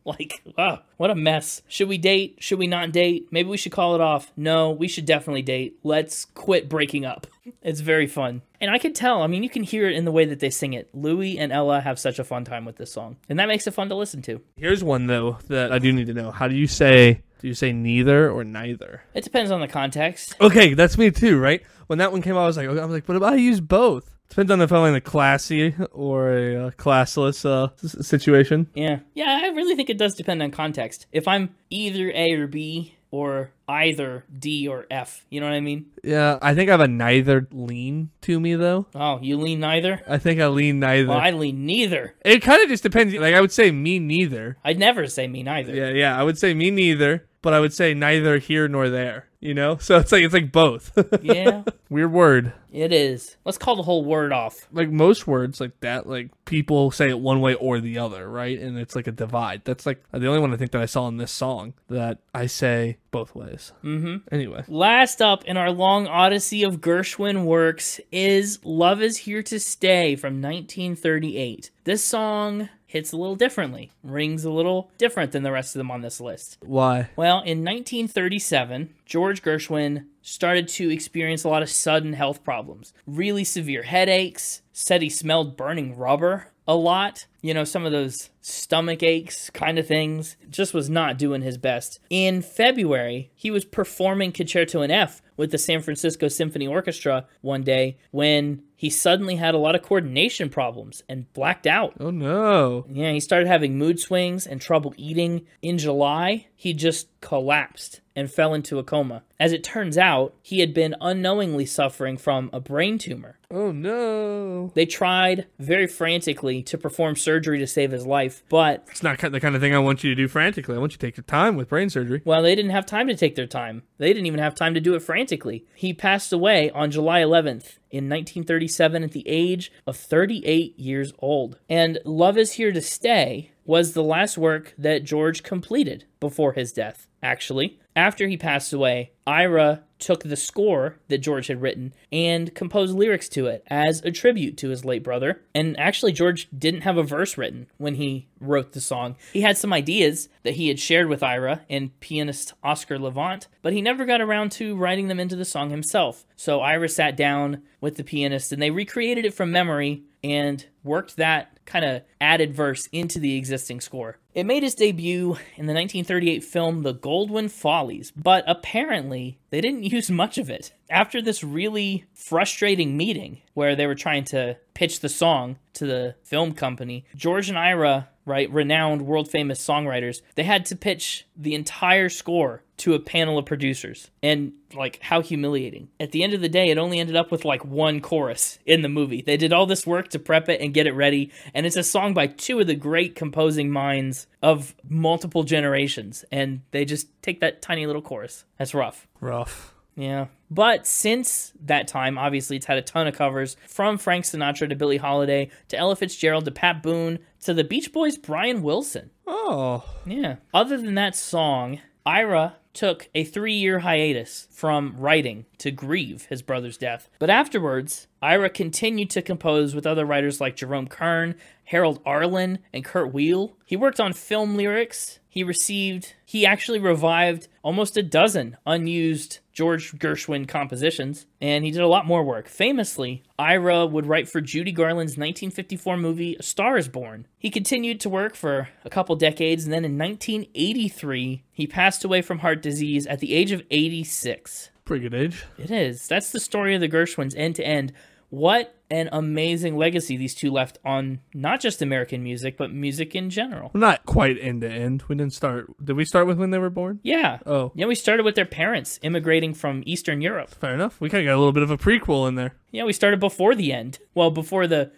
Like, wow, what a mess. Should we date? Should we not date? Maybe we should call it off. No, we should definitely date. Let's quit breaking up. It's very fun. And I can tell, I mean, you can hear it in the way that they sing it. Louis and Ella have such a fun time with this song. And that makes it fun to listen to. Here's one, though, that I do need to know. How do you say, neither or neither? It depends on the context. Okay, that's me too, right? When that one came out, I was like, what about I use both? Depends on if I'm in a classy or a classless situation. Yeah, I really think it does depend on context. If I'm either A or B, or either D or F. You know what I mean? Yeah, I think I have a neither lean to me, though. Oh, you lean neither? I think I lean neither. Well, I lean neither. It kind of just depends. Like, I would say me neither. I'd never say me neither. Yeah, I would say me neither, but I would say neither here nor there, you know? So it's like both. Yeah. Weird word. It is. Let's call the whole word off. Like most words like that, like people say it one way or the other, right? And it's like a divide. That's like the only one I think that I saw in this song that I say both ways. Anyway. Last up in our long odyssey of Gershwin works is Love Is Here to Stay from 1938. This song hits a little differently, rings a little different than the rest of them on this list. Why? Well, in 1937, George Gershwin started to experience a lot of sudden health problems. Really severe headaches, said he smelled burning rubber a lot. You know, some of those stomach aches kind of things. Just was not doing his best. In February, he was performing Concerto In F with the San Francisco Symphony Orchestra one day when he suddenly had a lot of coordination problems and blacked out. Oh, no. Yeah, he started having mood swings and trouble eating. In July, he just collapsed and fell into a coma. As it turns out, he had been unknowingly suffering from a brain tumor. Oh, no. They tried very frantically to perform surgery to save his life, but... It's not the kind of thing I want you to do frantically. I want you to take your time with brain surgery. Well, they didn't have time to take their time. They didn't even have time to do it frantically. He passed away on July 11th in 1937 at the age of 38 years old. And Love Is Here to Stay was the last work that George completed before his death, actually. After he passed away, Ira took the score that George had written and composed lyrics to it as a tribute to his late brother. And actually, George didn't have a verse written when he wrote the song. He had some ideas that he had shared with Ira and pianist Oscar Levant, but he never got around to writing them into the song himself. So Ira sat down with the pianist and they recreated it from memory and worked that kind of added verse into the existing score. It made its debut in the 1938 film The Goldwyn Follies, but apparently they didn't use much of it. After this really frustrating meeting where they were trying to pitch the song to the film company, George and Ira, right, renowned world-famous songwriters, they had to pitch the entire score to a panel of producers. And, like, how humiliating. At the end of the day, it only ended up with, like, one chorus in the movie. They did all this work to prep it and get it ready, and it's a song by two of the great composing minds of multiple generations, and they just take that tiny little chorus. That's rough. Rough. Yeah. But since that time, obviously, it's had a ton of covers, from Frank Sinatra to Billie Holiday, to Ella Fitzgerald, to Pat Boone, to the Beach Boys' Brian Wilson. Oh. Yeah. Other than that song, Ira took a 3-year hiatus from writing to grieve his brother's death. But afterwards, Ira continued to compose with other writers like Jerome Kern, Harold Arlen, and Kurt Weill. He worked on film lyrics. He actually revived almost a dozen unused George Gershwin compositions, and he did a lot more work. Famously, Ira would write for Judy Garland's 1954 movie A Star Is Born. He continued to work for a couple decades, and then in 1983, he passed away from heart disease at the age of 86. Pretty good age. It is. That's the story of the Gershwins end to end. What an amazing legacy these two left on not just American music, but music in general. Well, not quite end to end. We didn't start. Did we start with when they were born? Yeah. Oh. Yeah, we started with their parents immigrating from Eastern Europe. Fair enough. We kind of got a little bit of a prequel in there. Yeah, we started before the end. Well, before the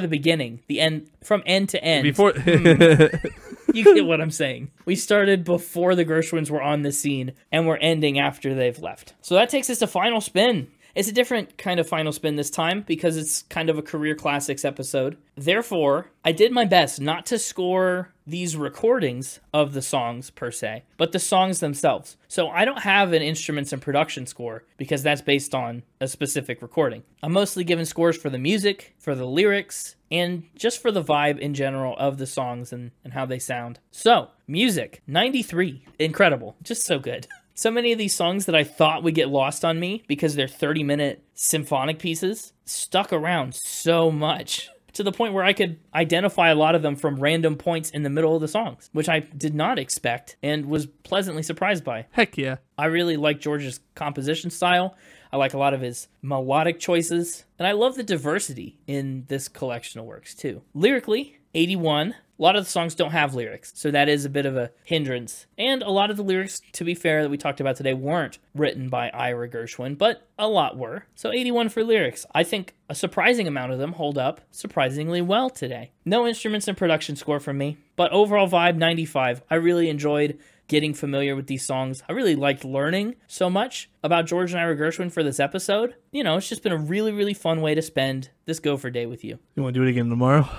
beginning. The end, from end to end. Before. You get what I'm saying. We started before the Gershwins were on the scene, and we're ending after they've left. So that takes us to Final Spin. It's a different kind of Final Spin this time because it's kind of a career classics episode. Therefore, I did my best not to score these recordings of the songs per se, but the songs themselves. So I don't have an instruments and production score because that's based on a specific recording. I'm mostly given scores for the music, for the lyrics, and just for the vibe in general of the songs and how they sound. So, music, 93. Incredible. Just so good. So many of these songs that I thought would get lost on me because they're 30-minute symphonic pieces stuck around so much to the point where I could identify a lot of them from random points in the middle of the songs, which I did not expect and was pleasantly surprised by. Heck yeah. I really like George's composition style. I like a lot of his melodic choices, and I love the diversity in this collection of works too. Lyrically, 81, A lot of the songs don't have lyrics, so that is a bit of a hindrance. And a lot of the lyrics, to be fair, that we talked about today weren't written by Ira Gershwin, but a lot were. So 81 for lyrics. I think a surprising amount of them hold up surprisingly well today. No instruments and production score from me, but overall vibe 95. I really enjoyed getting familiar with these songs. I really liked learning so much about George and Ira Gershwin for this episode. You know, it's just been a really, really fun way to spend this Gopher Day with you. You want to do it again tomorrow?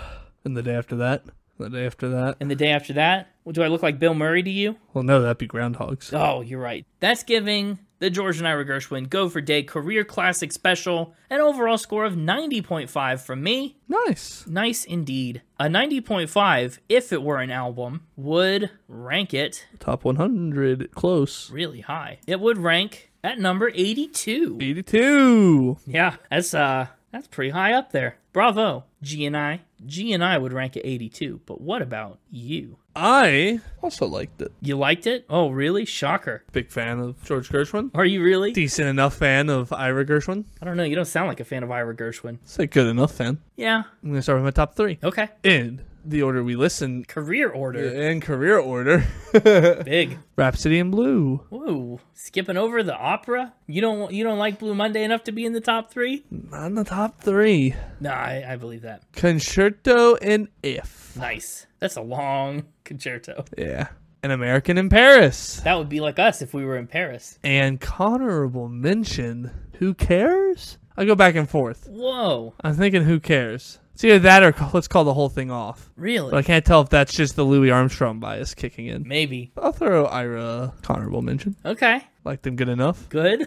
And the day after that? The day after that? And the day after that? Well, do I look like Bill Murray to you? Well, no, that'd be Groundhogs. Oh, you're right. That's giving the George and Ira Gershwin Gopher Day Career Classic Special an overall score of 90.5 from me. Nice. Nice indeed. A 90.5, if it were an album, would rank it... Top 100. Close. Really high. It would rank at number 82. 82. Yeah, that's pretty high up there. Bravo, G and I. G and I would rank at 82, but what about you? I also liked it. You liked it? Oh, really? Shocker. Big fan of George Gershwin. Are you really? Decent enough fan of Ira Gershwin. I don't know. You don't sound like a fan of Ira Gershwin. It's a good enough fan. Yeah. I'm going to start with my top 3. Okay. In the order we listen. Career order. In career order. Big. Rhapsody in Blue. Ooh. Skipping over the opera? You don't like Blue Monday enough to be in the top 3? Not in the top 3. No, I believe that. Concerto in F. Nice. That's a long concerto. Yeah. An American in Paris. That would be like us if we were in Paris. And honorable mention, Who Cares? I go back and forth. Whoa. I'm thinking Who Cares? It's either that or let's call the whole thing off. Really? But I can't tell if that's just the Louis Armstrong bias kicking in. Maybe. I'll throw Ira honorable mention. Okay. Liked him good enough. Good.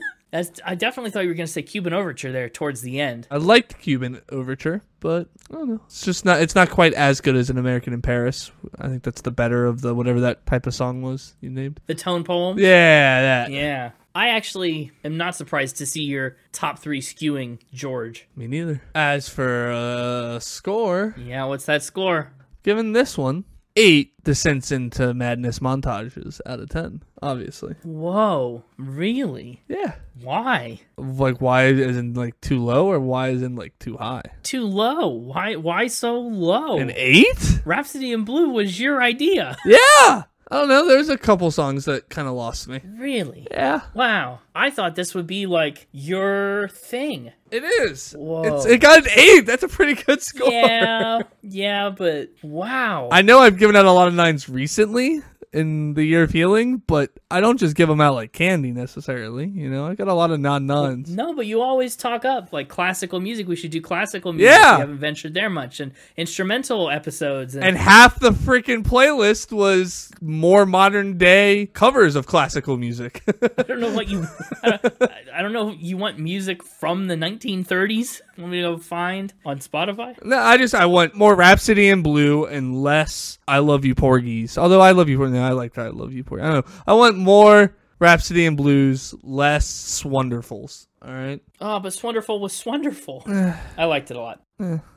I definitely thought you were going to say Cuban Overture there towards the end. I liked Cuban Overture, but I don't know. It's not quite as good as An American in Paris. I think that's the better of the whatever that type of song was you named. The tone poem? Yeah, that. Yeah. I actually am not surprised to see your top 3 skewing George. Me neither. As for score. Yeah, what's that score? Given this one, 8 Descents into Madness montages out of 10, obviously. Whoa, really? Yeah. Why? Like, why isn't like too low or why isn't like too high? Too low. Why so low? An 8? Rhapsody in Blue was your idea. Yeah. I don't know. There's a couple songs that kind of lost me. Really? Yeah. Wow. I thought this would be like your thing. It is. Whoa. It got an 8. That's a pretty good score. Yeah, but wow. I know I've given out a lot of 9s recently in the year of healing, but I don't just give them out like candy necessarily. You know, I got a lot of non-nuns. No, but you always talk up like classical music. We should do classical music. Yeah. We haven't ventured there much. And instrumental episodes. And half the freaking playlist was more modern day covers of classical music. I don't know what you... I don't know if you want music from the 1930s. Want me to go find on Spotify? No, I want more Rhapsody in Blue and less I Love You Porgies. Although I Love You Porgies, I like that I Love You Porgies. I don't know. I want more Rhapsody in Blues, less Swonderfuls. All right. Oh, but Swonderful was Swonderful. I liked it a lot.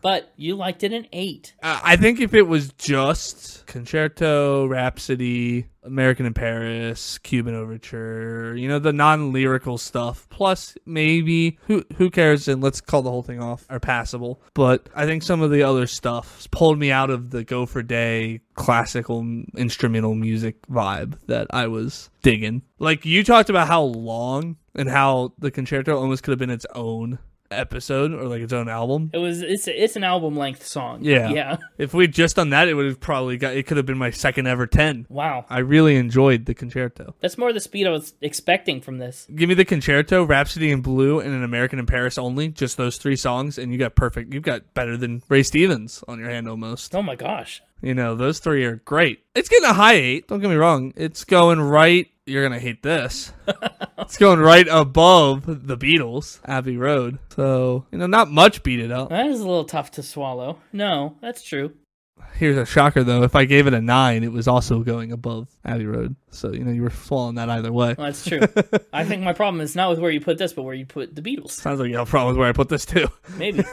But you liked it an 8. I think if it was just Concerto, Rhapsody, American in Paris, Cuban Overture, you know, the non-lyrical stuff, plus maybe Who Cares and Let's Call the Whole Thing Off are passable. But I think some of the other stuff pulled me out of the Gopher Day classical instrumental music vibe that I was digging. Like, you talked about how long and how the concerto almost could have been its own episode or like its own album. It's an album length song. Yeah. If we'd just done that, it would have probably it could have been my second ever 10. Wow. I really enjoyed the concerto. That's more the speed I was expecting from this. Give me the concerto, Rhapsody in Blue, and An American in Paris only. Just those 3 songs, and you got perfect. You've got better than Ray Stevens on your hand almost. Oh my gosh. You know, those 3 are great. It's getting a high 8. Don't get me wrong. It's going right. You're going to hate this. It's going right above the Beatles, Abbey Road. So, you know, not much beat it up. That is a little tough to swallow. No, that's true. Here's a shocker, though. If I gave it a 9, it was also going above Abbey Road. So, you know, you were swallowing that either way. Well, that's true. I think my problem is not with where you put this, but where you put the Beatles. Sounds like you have a problem with where I put this, too. Maybe.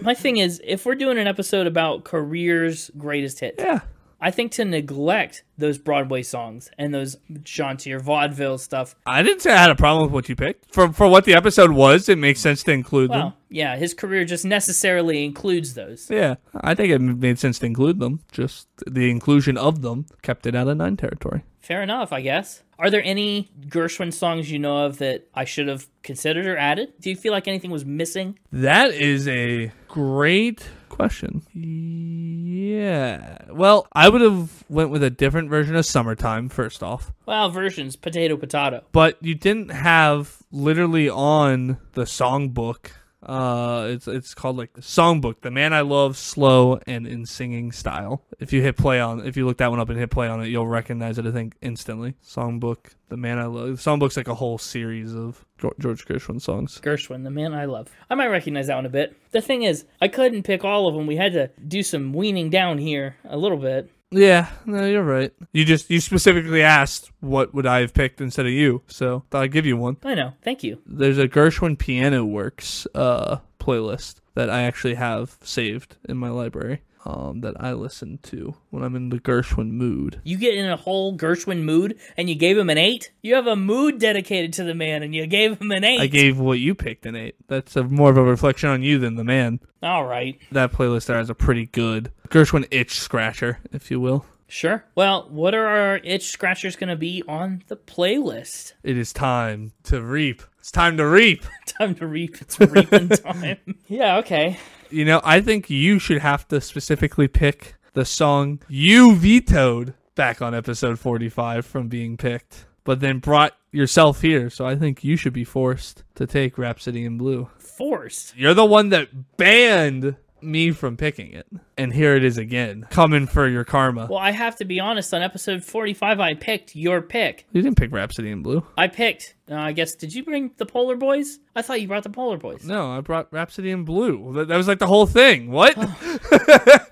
My thing is, if we're doing an episode about career's greatest hits, yeah, I think to neglect those Broadway songs and those jauntier vaudeville stuff. I didn't say I had a problem with what you picked. For what the episode was, it makes sense to include them. Well, yeah, his career just necessarily includes those. Yeah, I think it made sense to include them. Just the inclusion of them kept it out of 9 territory. Fair enough, I guess. Are there any Gershwin songs you know of that I should have considered or added? Do you feel like anything was missing? That is a great question. Yeah. Well, I would have went with a different version of Summertime, first off. Well, versions, potato, potato. But you didn't have literally on the songbook. It's called like the songbook, The Man I Love, Slow and in Singing Style. If you look that one up and hit play on it, you'll recognize it, I think, instantly. Songbook, The Man I Love. The songbook's like a whole series of George Gershwin songs. Gershwin, The Man I Love. I might recognize that one a bit. The thing is, I couldn't pick all of them. We had to do some weaning down here a little bit. Yeah, no, you're right. You specifically asked what would I have picked instead of you, so thought I'd give you one. I know. Thank you. There's a Gershwin Piano Works playlist that I actually have saved in my library that I listen to when I'm in the Gershwin mood. You get in a whole Gershwin mood and you gave him an 8? You have a mood dedicated to the man and you gave him an 8. I gave what you picked an 8. That's more of a reflection on you than the man. All right. That playlist there has a pretty good Gershwin itch scratcher, if you will. Sure. Well, what are our itch scratchers going to be on the playlist? It is time to reap. It's time to reap. Time to reap. It's reaping time. Yeah, okay. You know, I think you should have to specifically pick the song you vetoed back on episode 45 from being picked, but then brought yourself here. So I think you should be forced to take Rhapsody in Blue. Forced? You're the one that banned me from picking it. And here it is again, coming for your karma. Well, I have to be honest, on episode 45, I picked your pick. You didn't pick Rhapsody in Blue. I picked, I guess, did you bring the Polar Boys? I thought you brought the Polar Boys. No, I brought Rhapsody in Blue. That was like the whole thing. What?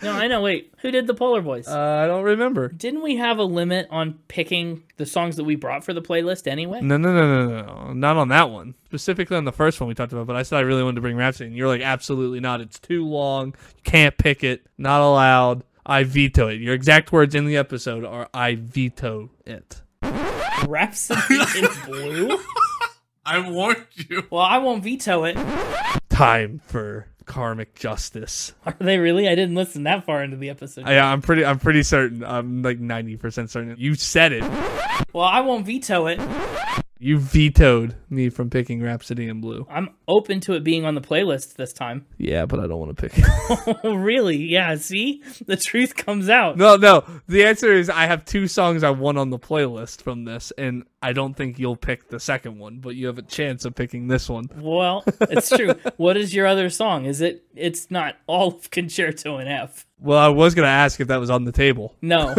No, I know. Wait, who did the Polar Boys? I don't remember. Didn't we have a limit on picking the songs that we brought for the playlist anyway? No. Not on that one. Specifically on the first one we talked about, but I said I really wanted to bring Rhapsody, and you're like, absolutely not. It's too long. You can't pick it. Not allowed. I veto it. Your exact words in the episode are, I veto it. Rhapsody in Blue? I warned you. Well, I won't veto it. Time for karmic justice. Are they really? I didn't listen that far into the episode. I'm pretty certain. I'm like 90% certain. You said it. Well, I won't veto it. You vetoed me from picking Rhapsody in Blue. I'm open to it being on the playlist this time. Yeah, but I don't want to pick it. Oh, really? Yeah, see? The truth comes out. No. The answer is I have 2 songs I want on the playlist from this, and I don't think you'll pick the second one, but you have a chance of picking this one. Well, it's true. What is your other song? It's not all of Concerto in F. Well, I was going to ask if that was on the table. No.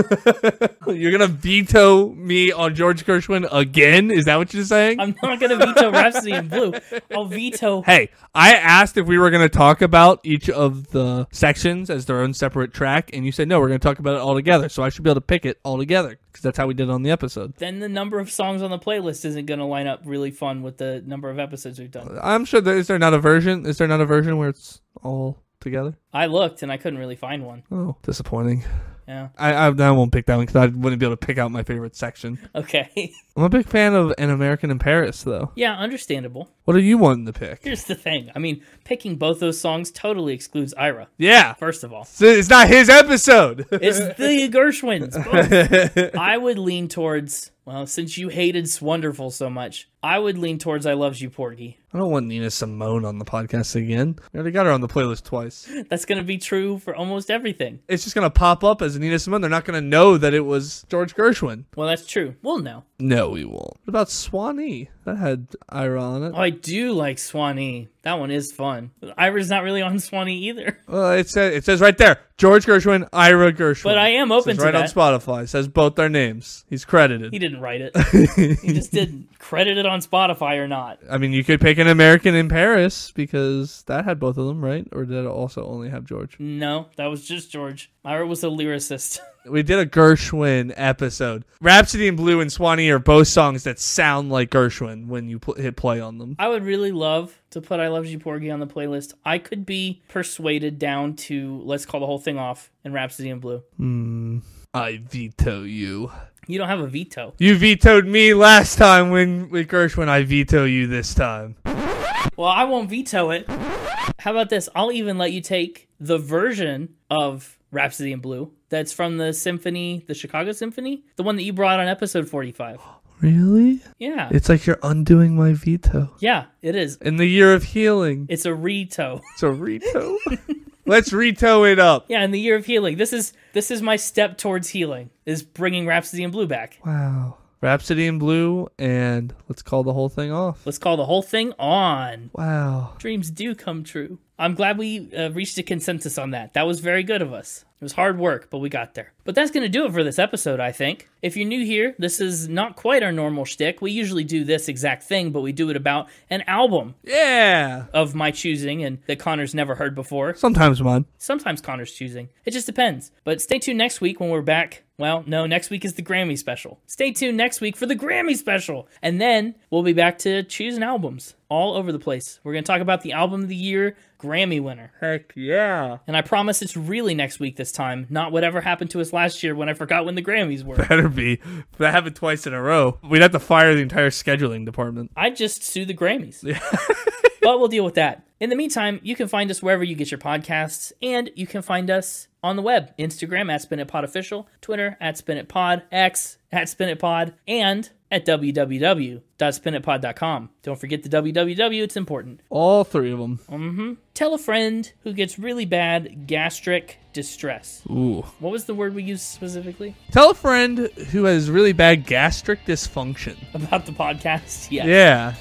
You're going to veto me on George Gershwin again? Is that what you're saying? I'm not going to veto Rhapsody in Blue. I'll veto... Hey, I asked if we were going to talk about each of the sections as their own separate track, and you said, no, we're going to talk about it all together, so I should be able to pick it all together, because that's how we did it on the episode. Then the number of songs on the playlist isn't going to line up really fun with the number of episodes we've done. I'm sure is there not a version where it's all together? I looked, and I couldn't really find one. Oh, disappointing. Yeah. I won't pick that one because I wouldn't be able to pick out my favorite section. Okay. I'm a big fan of An American in Paris, though. Yeah, understandable. What are you wanting to pick? Here's the thing. I mean, picking both those songs totally excludes Ira. Yeah. First of all. It's not his episode. It's the Gershwins. Both. I would lean towards, well, since you hated Wonderful so much, I would lean towards I Loves You, Porgy. I don't want Nina Simone on the podcast again. We already got her on the playlist twice. That's going to be true for almost everything. It's just going to pop up as Nina Simone. They're not going to know that it was George Gershwin. Well, that's true. We'll know. No, we won't. What about Swanee? That had Ira on it. Oh, I do like Swanee. That one is fun. Ira's not really on Swanee either. Well, it says right there, George Gershwin, Ira Gershwin. But I am open to right that. Right on Spotify. It says both their names. He's credited. He didn't write it. He just didn't credit it on Spotify or not. I mean, you could pick An American in Paris because that had both of them, right? Or did it also only have George? No, that was just George. Ira was a lyricist. We did a Gershwin episode. Rhapsody in Blue and Swanee are both songs that sound like Gershwin when you hit play on them. I would really love to put I Loves You, Porgy on the playlist. I could be persuaded down to Let's Call the Whole Thing Off and Rhapsody in Blue. I veto you. You don't have a veto. You vetoed me last time with Gershwin. I veto you this time. Well, I won't veto it. How about this? I'll even let you take the version of Rhapsody in Blue that's from the symphony, the Chicago Symphony, the one that you brought on episode 45. Really? Yeah. It's like you're undoing my veto. Yeah, it is. In the year of healing. It's a reto. It's a reto? Let's reto it up. Yeah, in the year of healing. This is my step towards healing, is bringing Rhapsody in Blue back. Wow. Rhapsody in Blue, and let's call the whole thing off. Let's call the whole thing on. Wow. Dreams do come true. I'm glad we reached a consensus on that. That was very good of us. It was hard work, but we got there. But that's going to do it for this episode, I think. If you're new here, this is not quite our normal shtick. We usually do this exact thing, but we do it about an album. Yeah. Of my choosing and that Connor's never heard before. Sometimes mine. Sometimes Connor's choosing. It just depends. But stay tuned next week when we're back. Well, no, next week is the Grammy special. Stay tuned next week for the Grammy special. And then we'll be back to choosing albums all over the place. We're going to talk about the album of the year, Grammy winner. Heck yeah. And I promise it's really next week this time, not whatever happened to us last year when I forgot when the Grammys were. Better be. That happened twice in a row. We'd have to fire the entire scheduling department. I'd just sue the Grammys. Yeah. But we'll deal with that. In the meantime, you can find us wherever you get your podcasts, and you can find us on the web. Instagram at SpinItPodOfficial, Twitter at SpinItPod, X at SpinItPod, and at www.spinitpod.com. Don't forget the www, it's important. All three of them. Mm-hmm. Tell a friend who gets really bad gastric distress. Ooh. What was the word we used specifically? Tell a friend who has really bad gastric dysfunction. About the podcast? Yeah.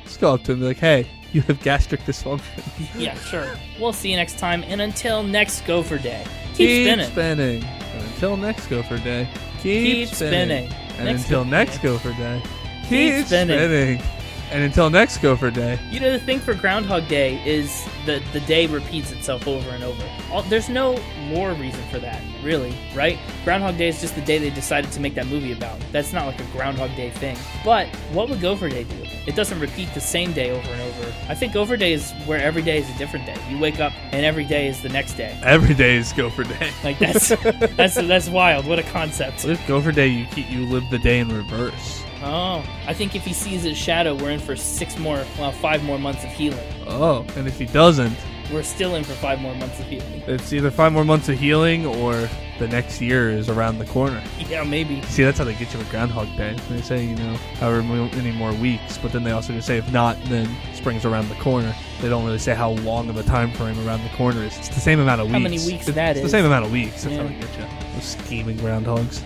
Just go up to him and be like, hey, you have gastric dysfunction. Yeah, sure. We'll see you next time, and until next Gopher Day, keep spinning. And until next Gopher Day, keep spinning. And until next Gopher Day, keep spinning. And until next Gopher Day. You know, the thing for Groundhog Day is that the day repeats itself over and over. There's no more reason for that, really, right? Groundhog Day is just the day they decided to make that movie about. That's not like a Groundhog Day thing. But what would Gopher Day do? It doesn't repeat the same day over and over. I think Gopher Day is where every day is a different day. You wake up and every day is the next day. Every day is Gopher Day. Like that's wild. What a concept. What if Gopher Day you live the day in reverse? Oh, I think if he sees his shadow, we're in for 5 more months of healing. Oh, and if he doesn't, we're still in for 5 more months of healing. It's either 5 more months of healing or the next year is around the corner. Yeah, maybe. See, that's how they get you with Groundhog Day. They say, however many more weeks, but then they also just say if not, then spring's around the corner. They don't really say how long of a time frame around the corner is. It's the same amount of weeks. How many weeks that is. It's the same amount of weeks. That's how they get you. Those scheming groundhogs.